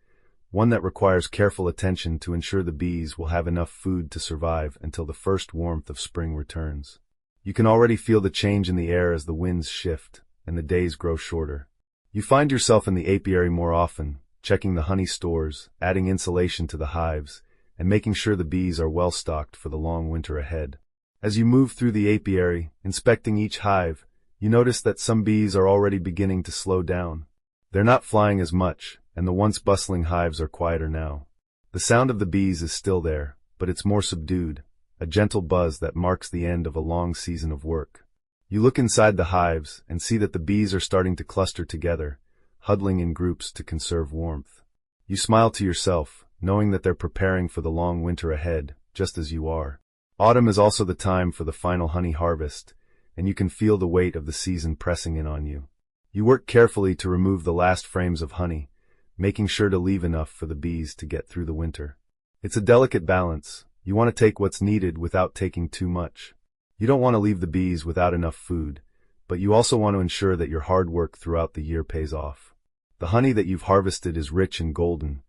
one that requires careful attention to ensure the bees will have enough food to survive until the first warmth of spring returns. You can already feel the change in the air as the winds shift and the days grow shorter. You find yourself in the apiary more often, checking the honey stores, adding insulation to the hives, and making sure the bees are well stocked for the long winter ahead. As you move through the apiary, inspecting each hive, you notice that some bees are already beginning to slow down. They're not flying as much, and the once bustling hives are quieter now. The sound of the bees is still there, but it's more subdued, a gentle buzz that marks the end of a long season of work. You look inside the hives and see that the bees are starting to cluster together, huddling in groups to conserve warmth. You smile to yourself, knowing that they're preparing for the long winter ahead, just as you are. Autumn is also the time for the final honey harvest, and you can feel the weight of the season pressing in on you. You work carefully to remove the last frames of honey, making sure to leave enough for the bees to get through the winter. It's a delicate balance. You want to take what's needed without taking too much. You don't want to leave the bees without enough food, but you also want to ensure that your hard work throughout the year pays off. The honey that you've harvested is rich and golden,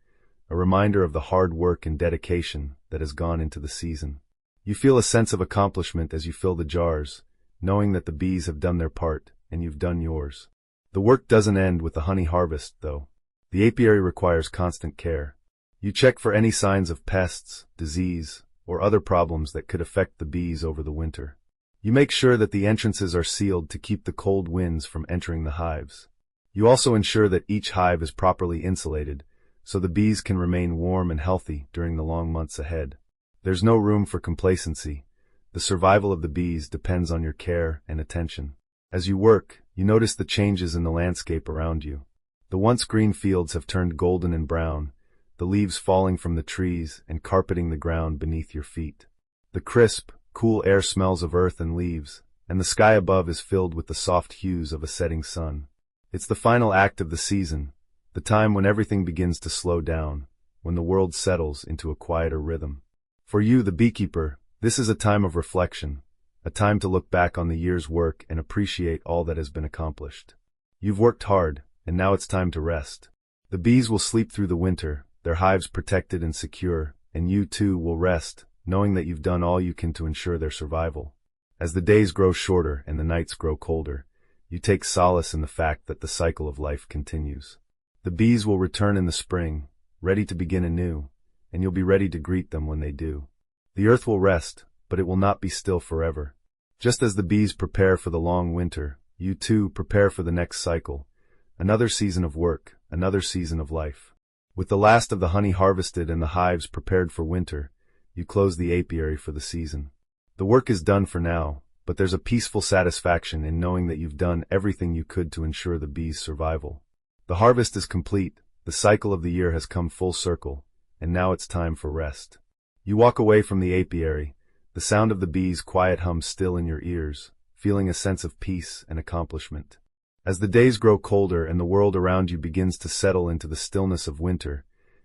a reminder of the hard work and dedication that has gone into the season. You feel a sense of accomplishment as you fill the jars, knowing that the bees have done their part and you've done yours. The work doesn't end with the honey harvest, though. The apiary requires constant care. You check for any signs of pests, disease, or other problems that could affect the bees over the winter. You make sure that the entrances are sealed to keep the cold winds from entering the hives. You also ensure that each hive is properly insulated, so the bees can remain warm and healthy during the long months ahead. There's no room for complacency. The survival of the bees depends on your care and attention. As you work, you notice the changes in the landscape around you. The once green fields have turned golden and brown, the leaves falling from the trees and carpeting the ground beneath your feet. The crisp, cool air smells of earth and leaves, and the sky above is filled with the soft hues of a setting sun. It's the final act of the season, the time when everything begins to slow down, when the world settles into a quieter rhythm. For you, the beekeeper, this is a time of reflection, a time to look back on the year's work and appreciate all that has been accomplished. You've worked hard, and now it's time to rest. The bees will sleep through the winter, their hives protected and secure, and you too will rest, knowing that you've done all you can to ensure their survival. As the days grow shorter and the nights grow colder, you take solace in the fact that the cycle of life continues. The bees will return in the spring, ready to begin anew, and you'll be ready to greet them when they do. The earth will rest, but it will not be still forever. Just as the bees prepare for the long winter, you too prepare for the next cycle, another season of work, another season of life. With the last of the honey harvested and the hives prepared for winter, you close the apiary for the season. The work is done for now, but there's a peaceful satisfaction in knowing that you've done everything you could to ensure the bees' survival. The harvest is complete, the cycle of the year has come full circle, and now it's time for rest. You walk away from the apiary, the sound of the bees' quiet hum still in your ears, feeling a sense of peace and accomplishment. As the days grow colder and the world around you begins to settle into the stillness of winter,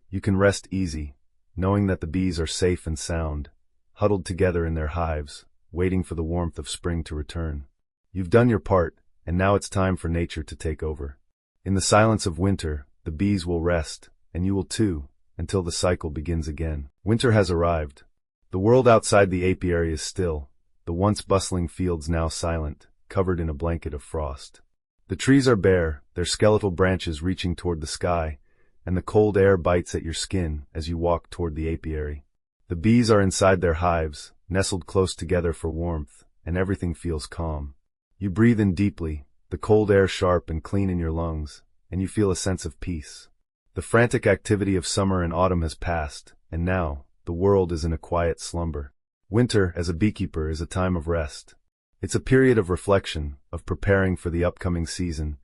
you can rest easy, knowing that the bees are safe and sound, huddled together in their hives, waiting for the warmth of spring to return. You've done your part, and now it's time for nature to take over. In the silence of winter, the bees will rest, and you will too, until the cycle begins again. Winter has arrived. The world outside the apiary is still, the once bustling fields now silent, covered in a blanket of frost. The trees are bare, their skeletal branches reaching toward the sky, and the cold air bites at your skin as you walk toward the apiary. The bees are inside their hives, nestled close together for warmth, and everything feels calm. You breathe in deeply, the cold air sharp and clean in your lungs, and you feel a sense of peace. The frantic activity of summer and autumn has passed, and now, the world is in a quiet slumber. Winter, as a beekeeper, is a time of rest. It's a period of reflection, of preparing for the upcoming season,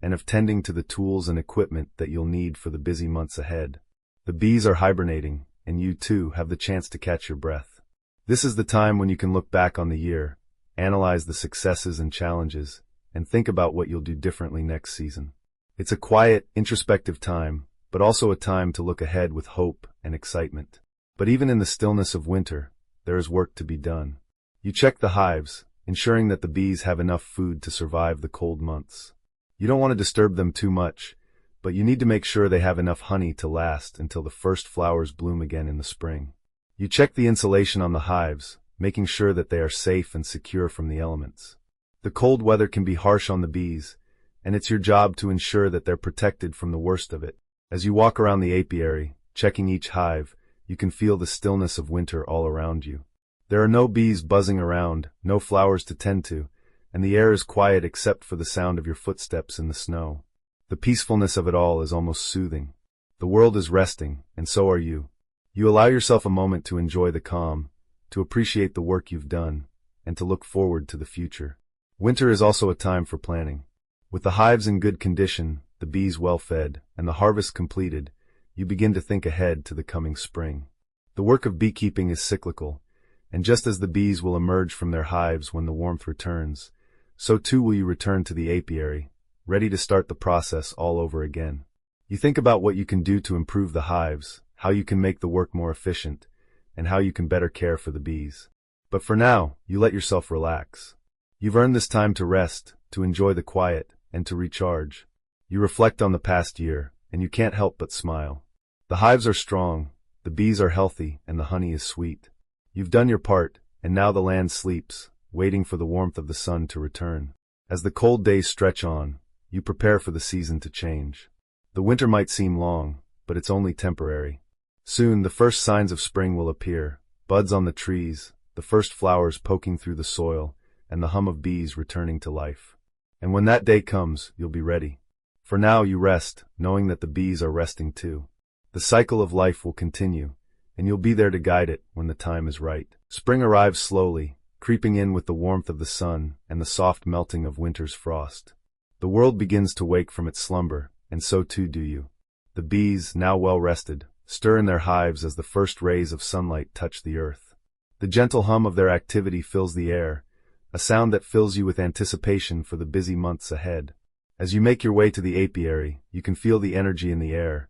and of tending to the tools and equipment that you'll need for the busy months ahead. The bees are hibernating, and you too have the chance to catch your breath. This is the time when you can look back on the year, analyze the successes and challenges, and think about what you'll do differently next season. It's a quiet, introspective time, but also a time to look ahead with hope and excitement. But even in the stillness of winter, there is work to be done. You check the hives, ensuring that the bees have enough food to survive the cold months. You don't want to disturb them too much, but you need to make sure they have enough honey to last until the first flowers bloom again in the spring. You check the insulation on the hives, making sure that they are safe and secure from the elements. The cold weather can be harsh on the bees, and it's your job to ensure that they're protected from the worst of it. As you walk around the apiary, checking each hive, you can feel the stillness of winter all around you. There are no bees buzzing around, no flowers to tend to, and the air is quiet except for the sound of your footsteps in the snow. The peacefulness of it all is almost soothing. The world is resting, and so are you. You allow yourself a moment to enjoy the calm, to appreciate the work you've done, and to look forward to the future. Winter is also a time for planning. With the hives in good condition, the bees well fed, and the harvest completed, you begin to think ahead to the coming spring. The work of beekeeping is cyclical, and just as the bees will emerge from their hives when the warmth returns, so too will you return to the apiary, ready to start the process all over again. You think about what you can do to improve the hives, how you can make the work more efficient, and how you can better care for the bees. But for now, you let yourself relax. You've earned this time to rest, to enjoy the quiet, and to recharge. You reflect on the past year, and you can't help but smile. The hives are strong, the bees are healthy, and the honey is sweet. You've done your part, and now the land sleeps, waiting for the warmth of the sun to return. As the cold days stretch on, you prepare for the season to change. The winter might seem long, but it's only temporary. Soon the first signs of spring will appear, buds on the trees, the first flowers poking through the soil, and the hum of bees returning to life. And when that day comes, you'll be ready. For now you rest, knowing that the bees are resting too. The cycle of life will continue, and you'll be there to guide it when the time is right. Spring arrives slowly, creeping in with the warmth of the sun and the soft melting of winter's frost. The world begins to wake from its slumber, and so too do you. The bees, now well rested, stir in their hives as the first rays of sunlight touch the earth. The gentle hum of their activity fills the air, a sound that fills you with anticipation for the busy months ahead. As you make your way to the apiary, you can feel the energy in the air.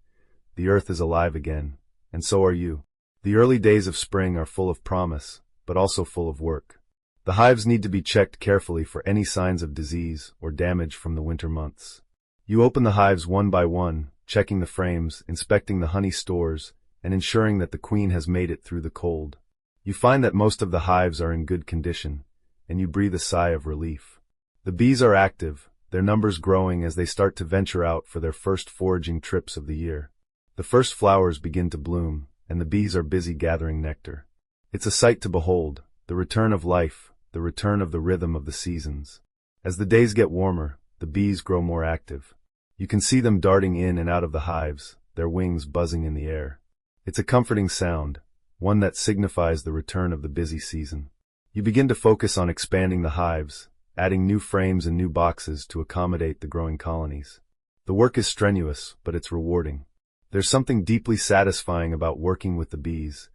The earth is alive again, and so are you. The early days of spring are full of promise, but also full of work. The hives need to be checked carefully for any signs of disease or damage from the winter months. You open the hives one by one, checking the frames, inspecting the honey stores, and ensuring that the queen has made it through the cold. You find that most of the hives are in good condition, and you breathe a sigh of relief. The bees are active, their numbers growing as they start to venture out for their first foraging trips of the year. The first flowers begin to bloom, and the bees are busy gathering nectar. It's a sight to behold, the return of life, the return of the rhythm of the seasons. As the days get warmer, the bees grow more active. You can see them darting in and out of the hives, their wings buzzing in the air. It's a comforting sound, one that signifies the return of the busy season. You begin to focus on expanding the hives, adding new frames and new boxes to accommodate the growing colonies. The work is strenuous, but it's rewarding. There's something deeply satisfying about working with the bees,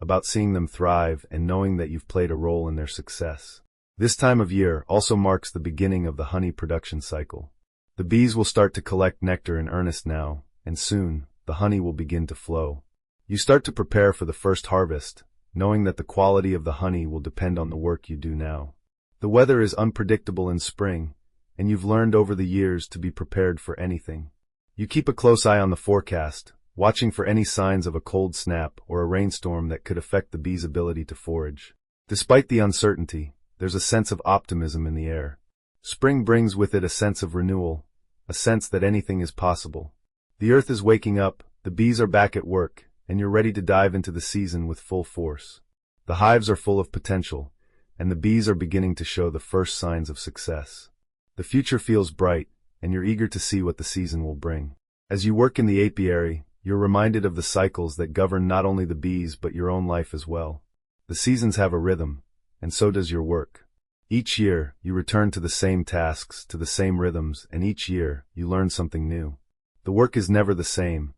about seeing them thrive and knowing that you've played a role in their success. This time of year also marks the beginning of the honey production cycle. The bees will start to collect nectar in earnest now, and soon, the honey will begin to flow. You start to prepare for the first harvest, knowing that the quality of the honey will depend on the work you do now. The weather is unpredictable in spring, and you've learned over the years to be prepared for anything. You keep a close eye on the forecast, watching for any signs of a cold snap or a rainstorm that could affect the bees' ability to forage. Despite the uncertainty, there's a sense of optimism in the air. Spring brings with it a sense of renewal, a sense that anything is possible. The earth is waking up, the bees are back at work, and you're ready to dive into the season with full force. The hives are full of potential, and the bees are beginning to show the first signs of success. The future feels bright, and you're eager to see what the season will bring. As you work in the apiary, you're reminded of the cycles that govern not only the bees but your own life as well. The seasons have a rhythm, and so does your work. Each year, you return to the same tasks, to the same rhythms, and each year, you learn something new. The work is never the same.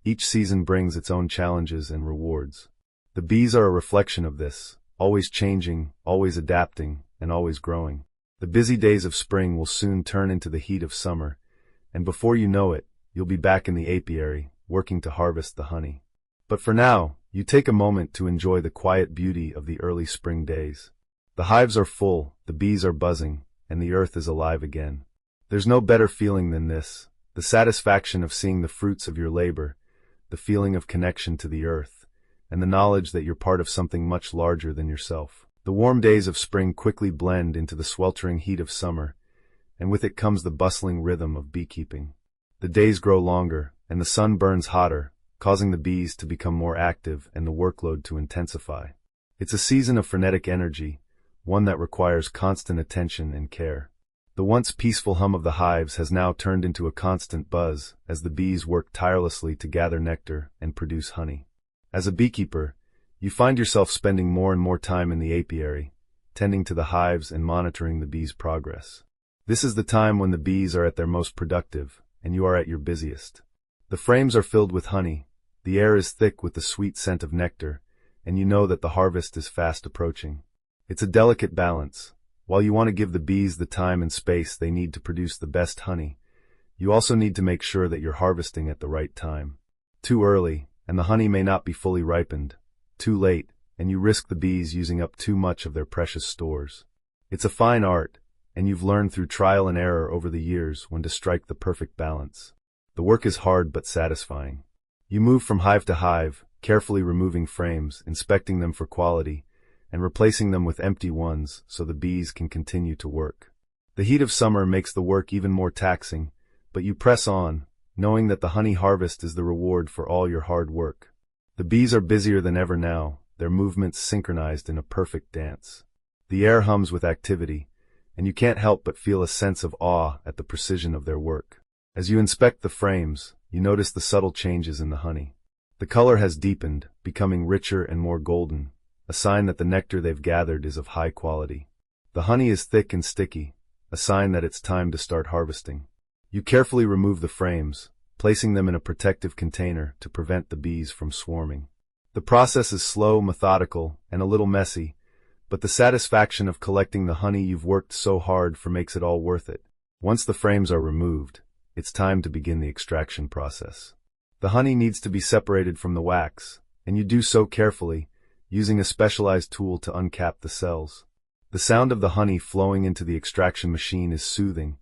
Each season brings its own challenges and rewards. The bees are a reflection of this, always changing, always adapting, and always growing. The busy days of spring will soon turn into the heat of summer, and before you know it, you'll be back in the apiary, working to harvest the honey. But for now, you take a moment to enjoy the quiet beauty of the early spring days. The hives are full, the bees are buzzing, and the earth is alive again. There's no better feeling than this, the satisfaction of seeing the fruits of your labor, the feeling of connection to the earth, and the knowledge that you're part of something much larger than yourself. The warm days of spring quickly blend into the sweltering heat of summer, and with it comes the bustling rhythm of beekeeping. The days grow longer, and the sun burns hotter, causing the bees to become more active and the workload to intensify. It's a season of frenetic energy, one that requires constant attention and care. The once peaceful hum of the hives has now turned into a constant buzz as the bees work tirelessly to gather nectar and produce honey. As a beekeeper, you find yourself spending more and more time in the apiary, tending to the hives and monitoring the bees' progress. This is the time when the bees are at their most productive, and you are at your busiest. The frames are filled with honey, the air is thick with the sweet scent of nectar, and you know that the harvest is fast approaching. It's a delicate balance. While you want to give the bees the time and space they need to produce the best honey, you also need to make sure that you're harvesting at the right time. Too early, and the honey may not be fully ripened. Too late, and you risk the bees using up too much of their precious stores. It's a fine art, and you've learned through trial and error over the years when to strike the perfect balance. The work is hard but satisfying. You move from hive to hive, carefully removing frames, inspecting them for quality, and replacing them with empty ones so the bees can continue to work. The heat of summer makes the work even more taxing, but you press on, knowing that the honey harvest is the reward for all your hard work. The bees are busier than ever now, their movements synchronized in a perfect dance. The air hums with activity, and you can't help but feel a sense of awe at the precision of their work. As you inspect the frames, you notice the subtle changes in the honey. The color has deepened, becoming richer and more golden, a sign that the nectar they've gathered is of high quality. The honey is thick and sticky, a sign that it's time to start harvesting. You carefully remove the frames, placing them in a protective container to prevent the bees from swarming. The process is slow, methodical, and a little messy, but the satisfaction of collecting the honey you've worked so hard for makes it all worth it. Once the frames are removed, it's time to begin the extraction process. The honey needs to be separated from the wax, and you do so carefully, using a specialized tool to uncap the cells. The sound of the honey flowing into the extraction machine is soothing,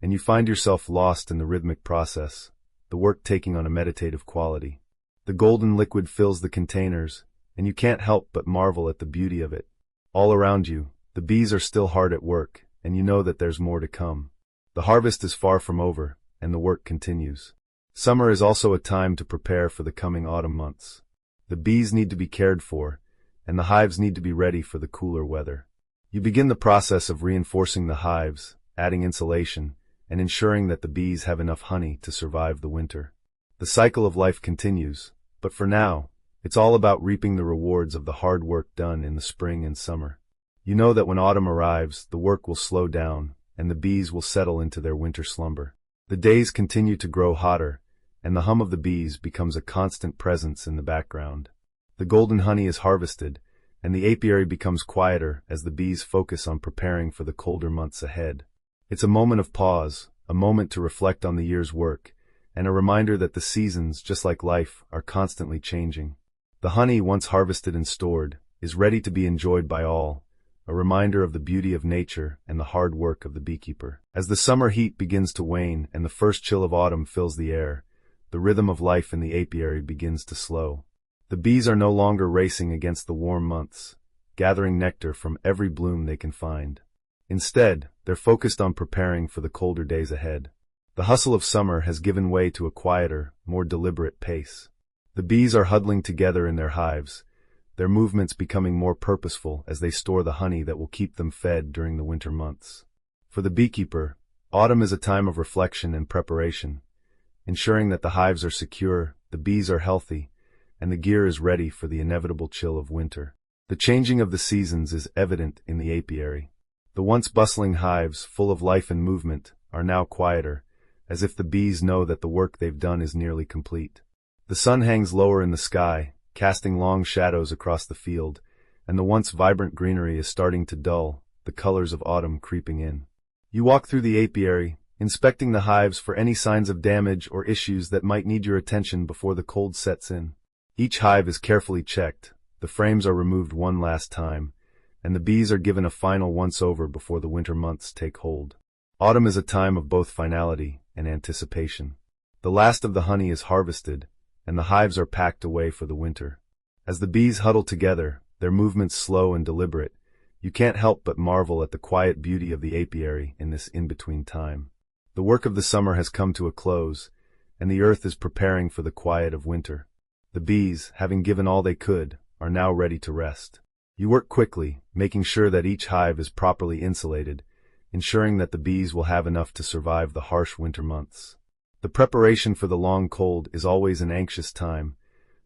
and you find yourself lost in the rhythmic process, the work taking on a meditative quality. The golden liquid fills the containers, and you can't help but marvel at the beauty of it. All around you, the bees are still hard at work, and you know that there's more to come. The harvest is far from over, and the work continues. Summer is also a time to prepare for the coming autumn months. The bees need to be cared for, and the hives need to be ready for the cooler weather. You begin the process of reinforcing the hives, adding insulation, and ensuring that the bees have enough honey to survive the winter. The cycle of life continues, but for now, it's all about reaping the rewards of the hard work done in the spring and summer. You know that when autumn arrives, the work will slow down, and the bees will settle into their winter slumber. The days continue to grow hotter, and the hum of the bees becomes a constant presence in the background. The golden honey is harvested, and the apiary becomes quieter as the bees focus on preparing for the colder months ahead. It's a moment of pause, a moment to reflect on the year's work, and a reminder that the seasons, just like life, are constantly changing. The honey, once harvested and stored, is ready to be enjoyed by all, a reminder of the beauty of nature and the hard work of the beekeeper. As the summer heat begins to wane and the first chill of autumn fills the air, the rhythm of life in the apiary begins to slow. The bees are no longer racing against the warm months, gathering nectar from every bloom they can find. Instead, they're focused on preparing for the colder days ahead. The hustle of summer has given way to a quieter, more deliberate pace. The bees are huddling together in their hives, their movements becoming more purposeful as they store the honey that will keep them fed during the winter months. For the beekeeper, autumn is a time of reflection and preparation, ensuring that the hives are secure, the bees are healthy, and the gear is ready for the inevitable chill of winter. The changing of the seasons is evident in the apiary. The once bustling hives, full of life and movement, are now quieter, as if the bees know that the work they've done is nearly complete. The sun hangs lower in the sky, casting long shadows across the field, and the once vibrant greenery is starting to dull, the colors of autumn creeping in. You walk through the apiary, inspecting the hives for any signs of damage or issues that might need your attention before the cold sets in. Each hive is carefully checked, the frames are removed one last time, and the bees are given a final once-over before the winter months take hold. Autumn is a time of both finality and anticipation. The last of the honey is harvested, and the hives are packed away for the winter. As the bees huddle together, their movements slow and deliberate, you can't help but marvel at the quiet beauty of the apiary in this in-between time. The work of the summer has come to a close, and the earth is preparing for the quiet of winter. The bees, having given all they could, are now ready to rest. You work quickly, making sure that each hive is properly insulated, ensuring that the bees will have enough to survive the harsh winter months. The preparation for the long cold is always an anxious time,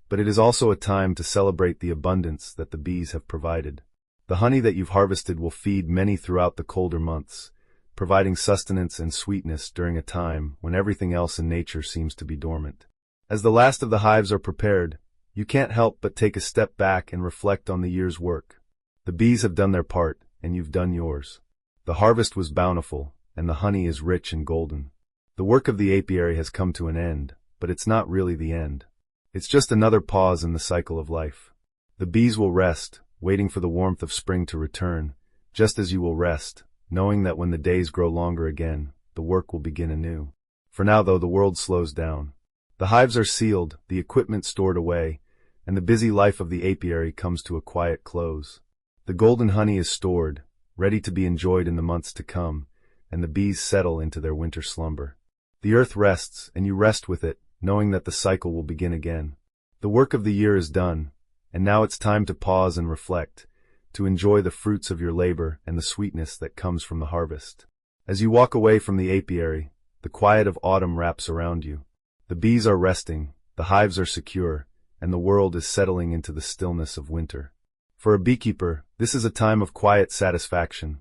but it is also a time to celebrate the abundance that the bees have provided. The honey that you've harvested will feed many throughout the colder months, providing sustenance and sweetness during a time when everything else in nature seems to be dormant. As the last of the hives are prepared, you can't help but take a step back and reflect on the year's work. The bees have done their part, and you've done yours. The harvest was bountiful, and the honey is rich and golden. The work of the apiary has come to an end, but it's not really the end. It's just another pause in the cycle of life. The bees will rest, waiting for the warmth of spring to return, just as you will rest, knowing that when the days grow longer again, the work will begin anew. For now, though, the world slows down. The hives are sealed, the equipment stored away, and the busy life of the apiary comes to a quiet close. The golden honey is stored, ready to be enjoyed in the months to come, and the bees settle into their winter slumber. The earth rests, and you rest with it, knowing that the cycle will begin again. The work of the year is done, and now it's time to pause and reflect, to enjoy the fruits of your labor and the sweetness that comes from the harvest. As you walk away from the apiary, the quiet of autumn wraps around you. The bees are resting, the hives are secure, and the world is settling into the stillness of winter. For a beekeeper, this is a time of quiet satisfaction,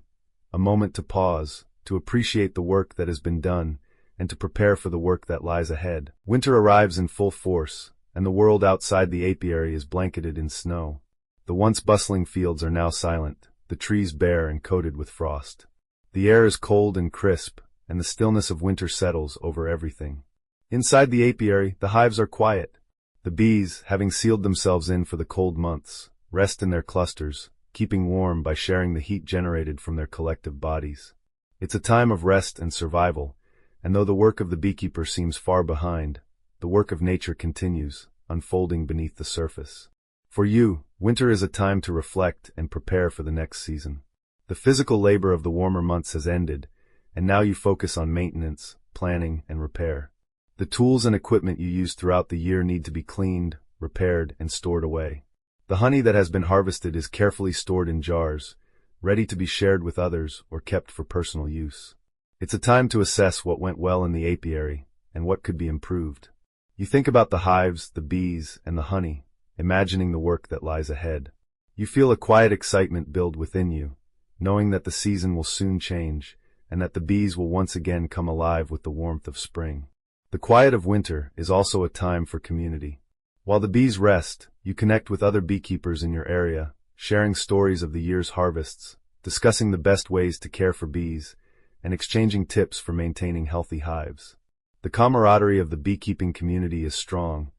a moment to pause, to appreciate the work that has been done, and to prepare for the work that lies ahead. Winter arrives in full force, and the world outside the apiary is blanketed in snow. The once bustling fields are now silent, the trees bare and coated with frost. The air is cold and crisp, and the stillness of winter settles over everything. Inside the apiary, the hives are quiet. The bees, having sealed themselves in for the cold months, rest in their clusters, keeping warm by sharing the heat generated from their collective bodies. It's a time of rest and survival, and though the work of the beekeeper seems far behind, the work of nature continues, unfolding beneath the surface. For you, winter is a time to reflect and prepare for the next season. The physical labor of the warmer months has ended, and now you focus on maintenance, planning, and repair. The tools and equipment you use throughout the year need to be cleaned, repaired, and stored away. The honey that has been harvested is carefully stored in jars, ready to be shared with others or kept for personal use. It's a time to assess what went well in the apiary and what could be improved. You think about the hives, the bees, and the honey, imagining the work that lies ahead. You feel a quiet excitement build within you, knowing that the season will soon change and that the bees will once again come alive with the warmth of spring. The quiet of winter is also a time for community. While the bees rest, you connect with other beekeepers in your area, sharing stories of the year's harvests, discussing the best ways to care for bees, and exchanging tips for maintaining healthy hives. The camaraderie of the beekeeping community is strong,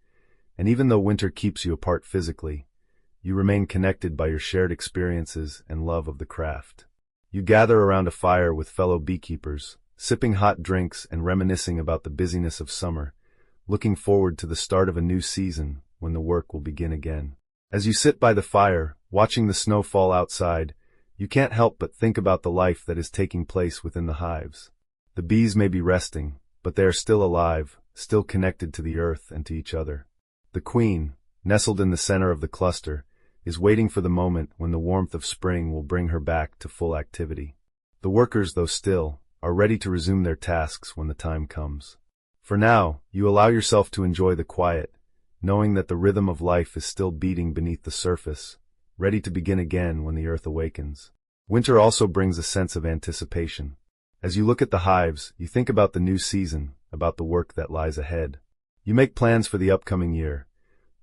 and even though winter keeps you apart physically, you remain connected by your shared experiences and love of the craft. You gather around a fire with fellow beekeepers, sipping hot drinks and reminiscing about the busyness of summer, looking forward to the start of a new season when the work will begin again. As you sit by the fire, watching the snow fall outside, you can't help but think about the life that is taking place within the hives. The bees may be resting, but they are still alive, still connected to the earth and to each other. The queen, nestled in the center of the cluster, is waiting for the moment when the warmth of spring will bring her back to full activity. The workers, though still, are ready to resume their tasks when the time comes. For now, you allow yourself to enjoy the quiet, knowing that the rhythm of life is still beating beneath the surface, ready to begin again when the earth awakens. Winter also brings a sense of anticipation. As you look at the hives, you think about the new season, about the work that lies ahead. You make plans for the upcoming year,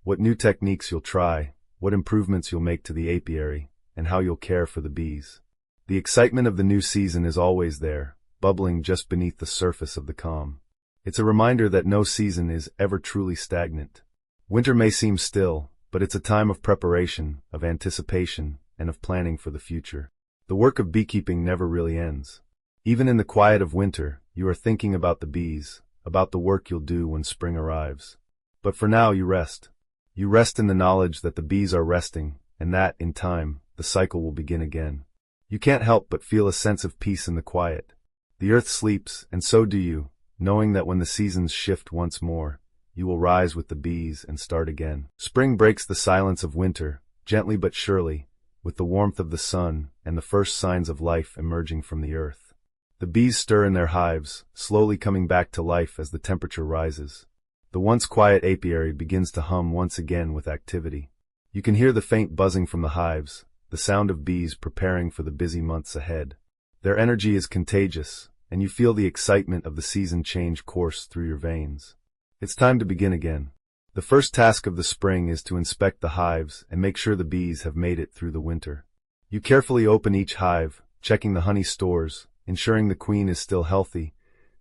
what new techniques you'll try, what improvements you'll make to the apiary, and how you'll care for the bees. The excitement of the new season is always there, bubbling just beneath the surface of the calm. It's a reminder that no season is ever truly stagnant. Winter may seem still, but it's a time of preparation, of anticipation, and of planning for the future. The work of beekeeping never really ends. Even in the quiet of winter, you are thinking about the bees, about the work you'll do when spring arrives. But for now, you rest. You rest in the knowledge that the bees are resting, and that, in time, the cycle will begin again. You can't help but feel a sense of peace in the quiet. The earth sleeps, and so do you, knowing that when the seasons shift once more, you will rise with the bees and start again. Spring breaks the silence of winter, gently but surely, with the warmth of the sun and the first signs of life emerging from the earth. The bees stir in their hives, slowly coming back to life as the temperature rises. The once quiet apiary begins to hum once again with activity. You can hear the faint buzzing from the hives, the sound of bees preparing for the busy months ahead. Their energy is contagious, and you feel the excitement of the season change course through your veins. It's time to begin again. The first task of the spring is to inspect the hives and make sure the bees have made it through the winter. You carefully open each hive, checking the honey stores, ensuring the queen is still healthy,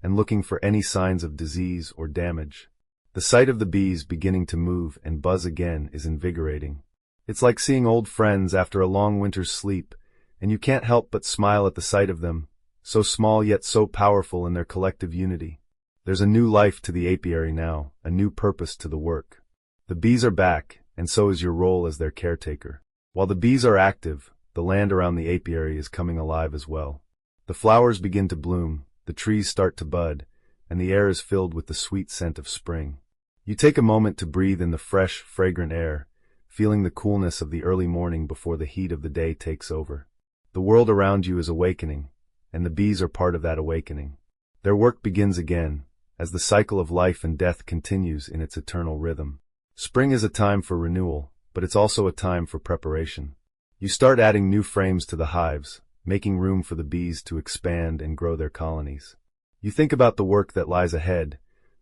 and looking for any signs of disease or damage. The sight of the bees beginning to move and buzz again is invigorating. It's like seeing old friends after a long winter's sleep, and you can't help but smile at the sight of them, so small yet so powerful in their collective unity. There's a new life to the apiary now, a new purpose to the work. The bees are back, and so is your role as their caretaker. While the bees are active, the land around the apiary is coming alive as well. The flowers begin to bloom, the trees start to bud, and the air is filled with the sweet scent of spring. You take a moment to breathe in the fresh, fragrant air, feeling the coolness of the early morning before the heat of the day takes over. The world around you is awakening, and the bees are part of that awakening. Their work begins again, as the cycle of life and death continues in its eternal rhythm. Spring is a time for renewal, but it's also a time for preparation. You start adding new frames to the hives, making room for the bees to expand and grow their colonies. You think about the work that lies ahead,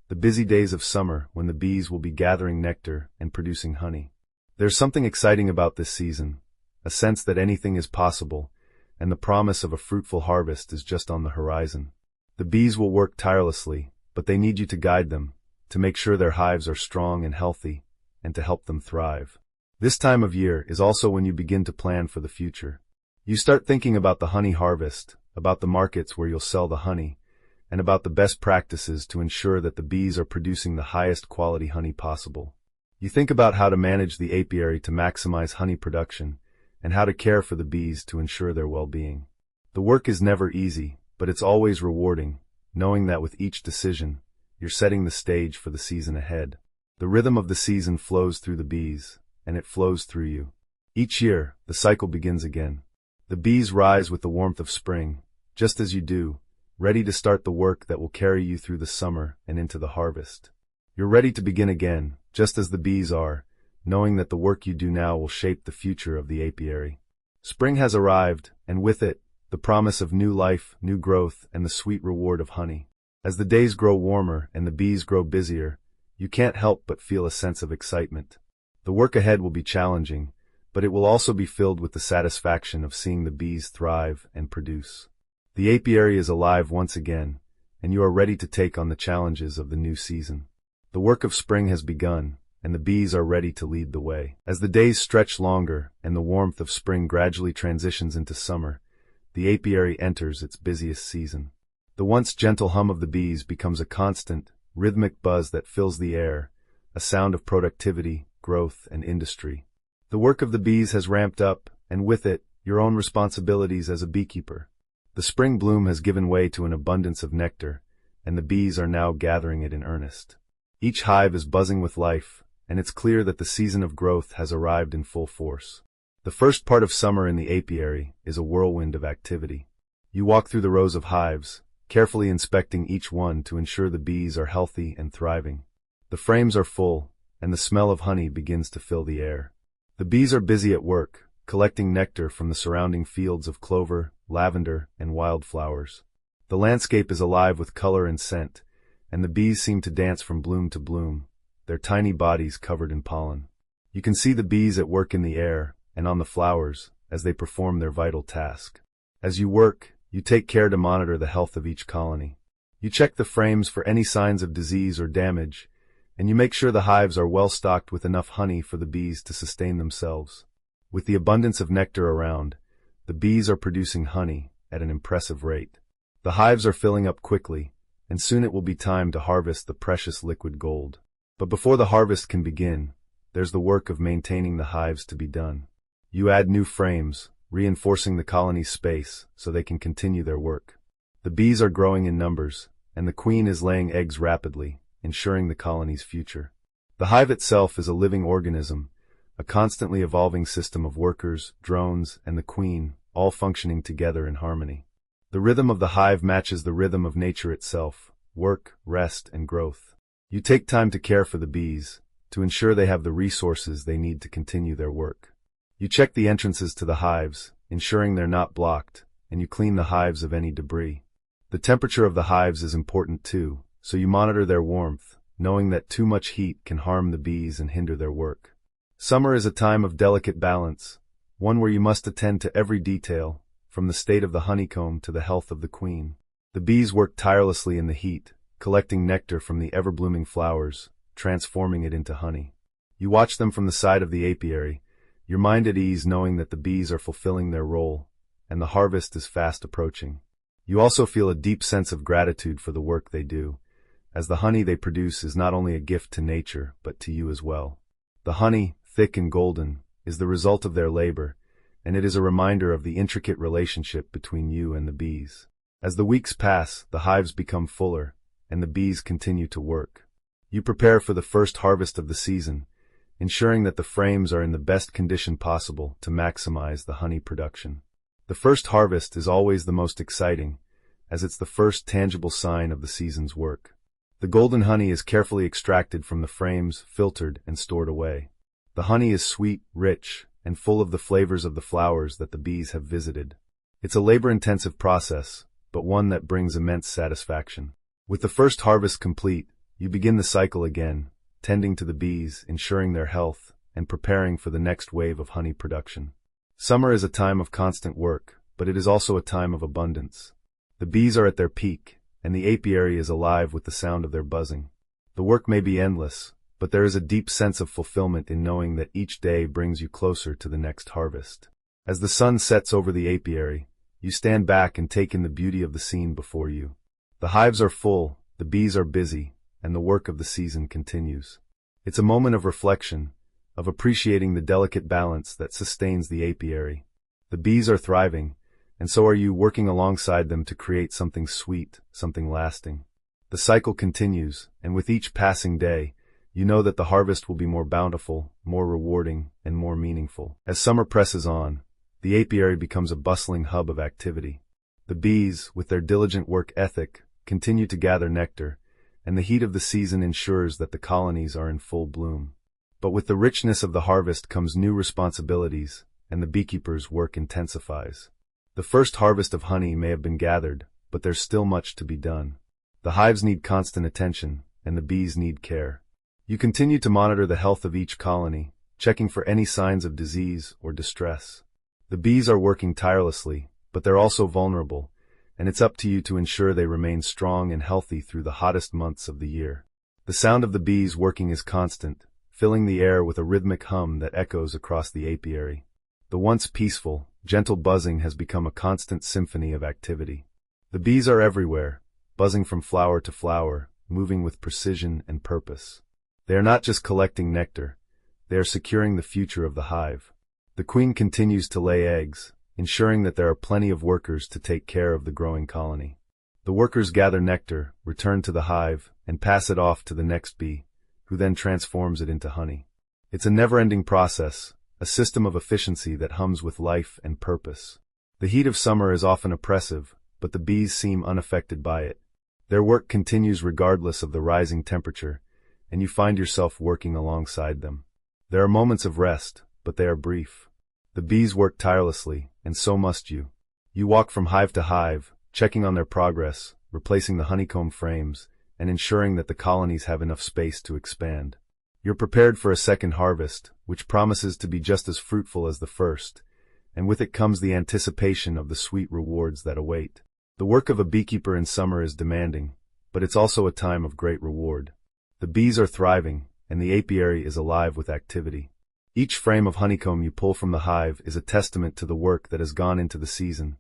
the busy days of summer when the bees will be gathering nectar and producing honey. There's something exciting about this season, a sense that anything is possible, and the promise of a fruitful harvest is just on the horizon. The bees will work tirelessly, but they need you to guide them, to make sure their hives are strong and healthy, and to help them thrive. This time of year is also when you begin to plan for the future. You start thinking about the honey harvest, about the markets where you'll sell the honey, and about the best practices to ensure that the bees are producing the highest quality honey possible. You think about how to manage the apiary to maximize honey production, and how to care for the bees to ensure their well-being. The work is never easy, but it's always rewarding, knowing that with each decision, you're setting the stage for the season ahead. The rhythm of the season flows through the bees, and it flows through you. Each year, the cycle begins again. The bees rise with the warmth of spring, just as you do, ready to start the work that will carry you through the summer and into the harvest. You're ready to begin again, just as the bees are, knowing that the work you do now will shape the future of the apiary. Spring has arrived, and with it, the promise of new life, new growth, and the sweet reward of honey. As the days grow warmer and the bees grow busier, you can't help but feel a sense of excitement. The work ahead will be challenging, but it will also be filled with the satisfaction of seeing the bees thrive and produce. The apiary is alive once again, and you are ready to take on the challenges of the new season. The work of spring has begun, and the bees are ready to lead the way. As the days stretch longer and the warmth of spring gradually transitions into summer, the apiary enters its busiest season. The once gentle hum of the bees becomes a constant, rhythmic buzz that fills the air, a sound of productivity, growth, and industry. The work of the bees has ramped up, and with it, your own responsibilities as a beekeeper. The spring bloom has given way to an abundance of nectar, and the bees are now gathering it in earnest. Each hive is buzzing with life, and it's clear that the season of growth has arrived in full force. The first part of summer in the apiary is a whirlwind of activity. You walk through the rows of hives, carefully inspecting each one to ensure the bees are healthy and thriving. The frames are full, and the smell of honey begins to fill the air. The bees are busy at work, collecting nectar from the surrounding fields of clover, lavender, and wildflowers. The landscape is alive with color and scent, and the bees seem to dance from bloom to bloom, their tiny bodies covered in pollen. You can see the bees at work in the air and on the flowers as they perform their vital task. As you work, you take care to monitor the health of each colony. You check the frames for any signs of disease or damage, and you make sure the hives are well stocked with enough honey for the bees to sustain themselves. With the abundance of nectar around, the bees are producing honey at an impressive rate. The hives are filling up quickly, and soon it will be time to harvest the precious liquid gold. But before the harvest can begin, there's the work of maintaining the hives to be done. You add new frames, reinforcing the colony's space so they can continue their work. The bees are growing in numbers, and the queen is laying eggs rapidly, ensuring the colony's future. The hive itself is a living organism, a constantly evolving system of workers, drones, and the queen, all functioning together in harmony. The rhythm of the hive matches the rhythm of nature itself: work, rest, and growth. You take time to care for the bees, to ensure they have the resources they need to continue their work. You check the entrances to the hives, ensuring they're not blocked, and you clean the hives of any debris. The temperature of the hives is important too, so you monitor their warmth, knowing that too much heat can harm the bees and hinder their work. Summer is a time of delicate balance, one where you must attend to every detail, from the state of the honeycomb to the health of the queen. The bees work tirelessly in the heat, collecting nectar from the ever-blooming flowers, transforming it into honey. You watch them from the side of the apiary, your mind at ease knowing that the bees are fulfilling their role, and the harvest is fast approaching. You also feel a deep sense of gratitude for the work they do, as the honey they produce is not only a gift to nature, but to you as well. The honey, thick and golden, is the result of their labor, and it is a reminder of the intricate relationship between you and the bees. As the weeks pass, the hives become fuller, and the bees continue to work. You prepare for the first harvest of the season, ensuring that the frames are in the best condition possible to maximize the honey production. The first harvest is always the most exciting, as it's the first tangible sign of the season's work. The golden honey is carefully extracted from the frames, filtered, and stored away. The honey is sweet, rich, and full of the flavors of the flowers that the bees have visited. It's a labor-intensive process, but one that brings immense satisfaction. With the first harvest complete, you begin the cycle again, tending to the bees, ensuring their health, and preparing for the next wave of honey production. Summer is a time of constant work, but it is also a time of abundance. The bees are at their peak, and the apiary is alive with the sound of their buzzing. The work may be endless, but there is a deep sense of fulfillment in knowing that each day brings you closer to the next harvest. As the sun sets over the apiary, you stand back and take in the beauty of the scene before you. The hives are full, the bees are busy, and the work of the season continues. It's a moment of reflection, of appreciating the delicate balance that sustains the apiary. The bees are thriving, and so are you, working alongside them to create something sweet, something lasting. The cycle continues, and with each passing day, you know that the harvest will be more bountiful, more rewarding, and more meaningful. As summer presses on, the apiary becomes a bustling hub of activity. The bees, with their diligent work ethic, continue to gather nectar, and the heat of the season ensures that the colonies are in full bloom. But with the richness of the harvest comes new responsibilities, and the beekeeper's work intensifies. The first harvest of honey may have been gathered, but there's still much to be done. The hives need constant attention, and the bees need care. You continue to monitor the health of each colony, checking for any signs of disease or distress. The bees are working tirelessly, but they're also vulnerable, and it's up to you to ensure they remain strong and healthy through the hottest months of the year. The sound of the bees working is constant, filling the air with a rhythmic hum that echoes across the apiary. The once peaceful, gentle buzzing has become a constant symphony of activity. The bees are everywhere, buzzing from flower to flower, moving with precision and purpose. They are not just collecting nectar, they are securing the future of the hive. The queen continues to lay eggs, ensuring that there are plenty of workers to take care of the growing colony. The workers gather nectar, return to the hive, and pass it off to the next bee, who then transforms it into honey. It's a never-ending process, a system of efficiency that hums with life and purpose. The heat of summer is often oppressive, but the bees seem unaffected by it. Their work continues regardless of the rising temperature, and you find yourself working alongside them. There are moments of rest, but they are brief. The bees work tirelessly, and so must you. You walk from hive to hive, checking on their progress, replacing the honeycomb frames, and ensuring that the colonies have enough space to expand. You're prepared for a second harvest, which promises to be just as fruitful as the first, and with it comes the anticipation of the sweet rewards that await. The work of a beekeeper in summer is demanding, but it's also a time of great reward. The bees are thriving, and the apiary is alive with activity. Each frame of honeycomb you pull from the hive is a testament to the work that has gone into the season.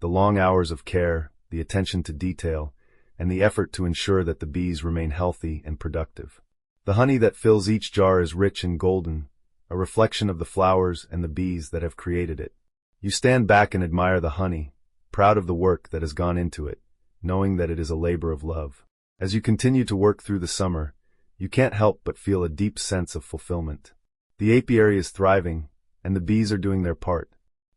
The long hours of care, the attention to detail, and the effort to ensure that the bees remain healthy and productive. The honey that fills each jar is rich and golden, a reflection of the flowers and the bees that have created it. You stand back and admire the honey, proud of the work that has gone into it, knowing that it is a labor of love. As you continue to work through the summer, you can't help but feel a deep sense of fulfillment. The apiary is thriving, and the bees are doing their part.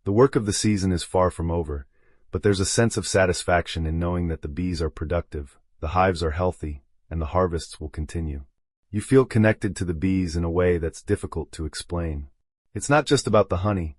The work of the season is far from over, but there's a sense of satisfaction in knowing that the bees are productive, the hives are healthy, and the harvests will continue. You feel connected to the bees in a way that's difficult to explain. It's not just about the honey,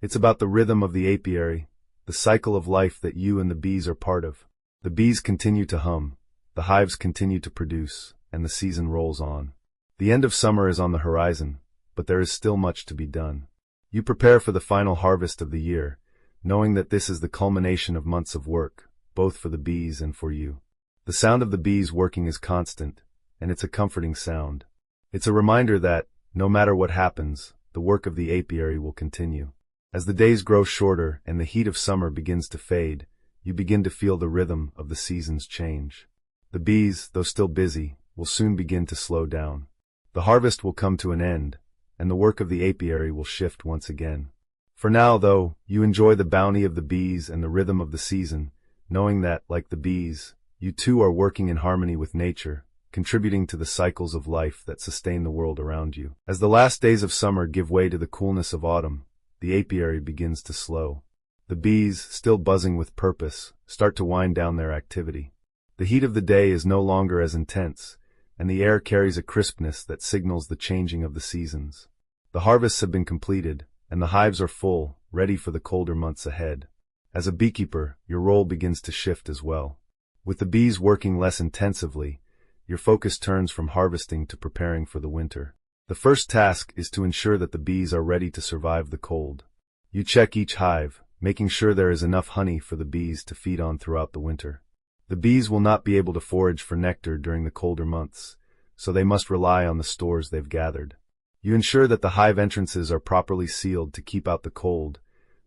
it's about the rhythm of the apiary, the cycle of life that you and the bees are part of. The bees continue to hum, the hives continue to produce, and the season rolls on. The end of summer is on the horizon, but there is still much to be done. You prepare for the final harvest of the year, knowing that this is the culmination of months of work, both for the bees and for you. The sound of the bees working is constant, and it's a comforting sound. It's a reminder that, no matter what happens, the work of the apiary will continue. As the days grow shorter and the heat of summer begins to fade, you begin to feel the rhythm of the seasons change. The bees, though still busy, will soon begin to slow down. The harvest will come to an end, and the work of the apiary will shift once again. For now, though, you enjoy the bounty of the bees and the rhythm of the season, knowing that, like the bees, you too are working in harmony with nature, contributing to the cycles of life that sustain the world around you. As the last days of summer give way to the coolness of autumn, the apiary begins to slow. The bees, still buzzing with purpose, start to wind down their activity. The heat of the day is no longer as intense, and the air carries a crispness that signals the changing of the seasons. The harvests have been completed, and the hives are full, ready for the colder months ahead. As a beekeeper, your role begins to shift as well. With the bees working less intensively, your focus turns from harvesting to preparing for the winter. The first task is to ensure that the bees are ready to survive the cold. You check each hive, making sure there is enough honey for the bees to feed on throughout the winter. The bees will not be able to forage for nectar during the colder months, so they must rely on the stores they've gathered. You ensure that the hive entrances are properly sealed to keep out the cold,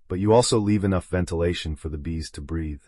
but you also leave enough ventilation for the bees to breathe.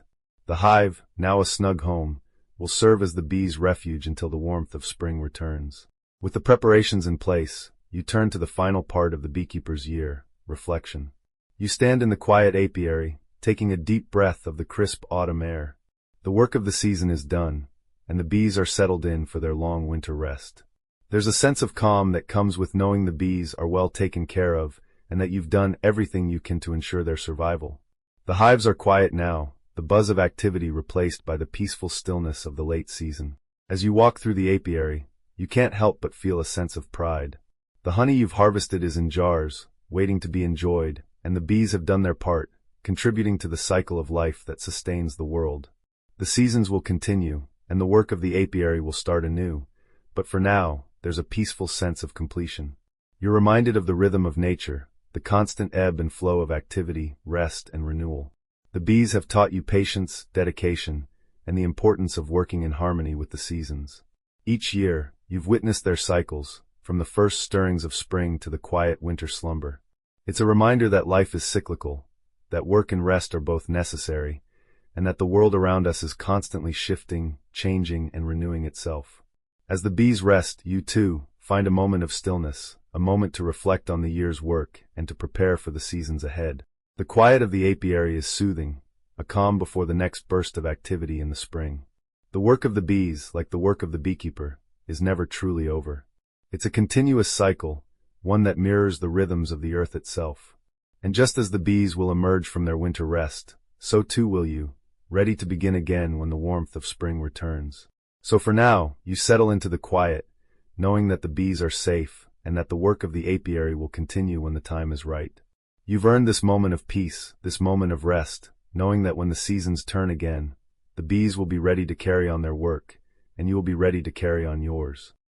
The hive, now a snug home, will serve as the bees' refuge until the warmth of spring returns. With the preparations in place, you turn to the final part of the beekeeper's year, reflection. You stand in the quiet apiary, taking a deep breath of the crisp autumn air. The work of the season is done, and the bees are settled in for their long winter rest. There's a sense of calm that comes with knowing the bees are well taken care of, and that you've done everything you can to ensure their survival. The hives are quiet now, the buzz of activity replaced by the peaceful stillness of the late season. As you walk through the apiary, you can't help but feel a sense of pride. The honey you've harvested is in jars, waiting to be enjoyed, and the bees have done their part, contributing to the cycle of life that sustains the world. The seasons will continue, and the work of the apiary will start anew, but for now, there's a peaceful sense of completion. You're reminded of the rhythm of nature, the constant ebb and flow of activity, rest, and renewal. The bees have taught you patience, dedication, and the importance of working in harmony with the seasons. Each year, you've witnessed their cycles, from the first stirrings of spring to the quiet winter slumber. It's a reminder that life is cyclical, that work and rest are both necessary, and that the world around us is constantly shifting, changing, and renewing itself. As the bees rest, you too find a moment of stillness, a moment to reflect on the year's work and to prepare for the seasons ahead. The quiet of the apiary is soothing, a calm before the next burst of activity in the spring. The work of the bees, like the work of the beekeeper, is never truly over. It's a continuous cycle, one that mirrors the rhythms of the earth itself. And just as the bees will emerge from their winter rest, so too will you, ready to begin again when the warmth of spring returns. So for now, you settle into the quiet, knowing that the bees are safe and that the work of the apiary will continue when the time is right. You've earned this moment of peace, this moment of rest, knowing that when the seasons turn again, the bees will be ready to carry on their work, and you will be ready to carry on yours.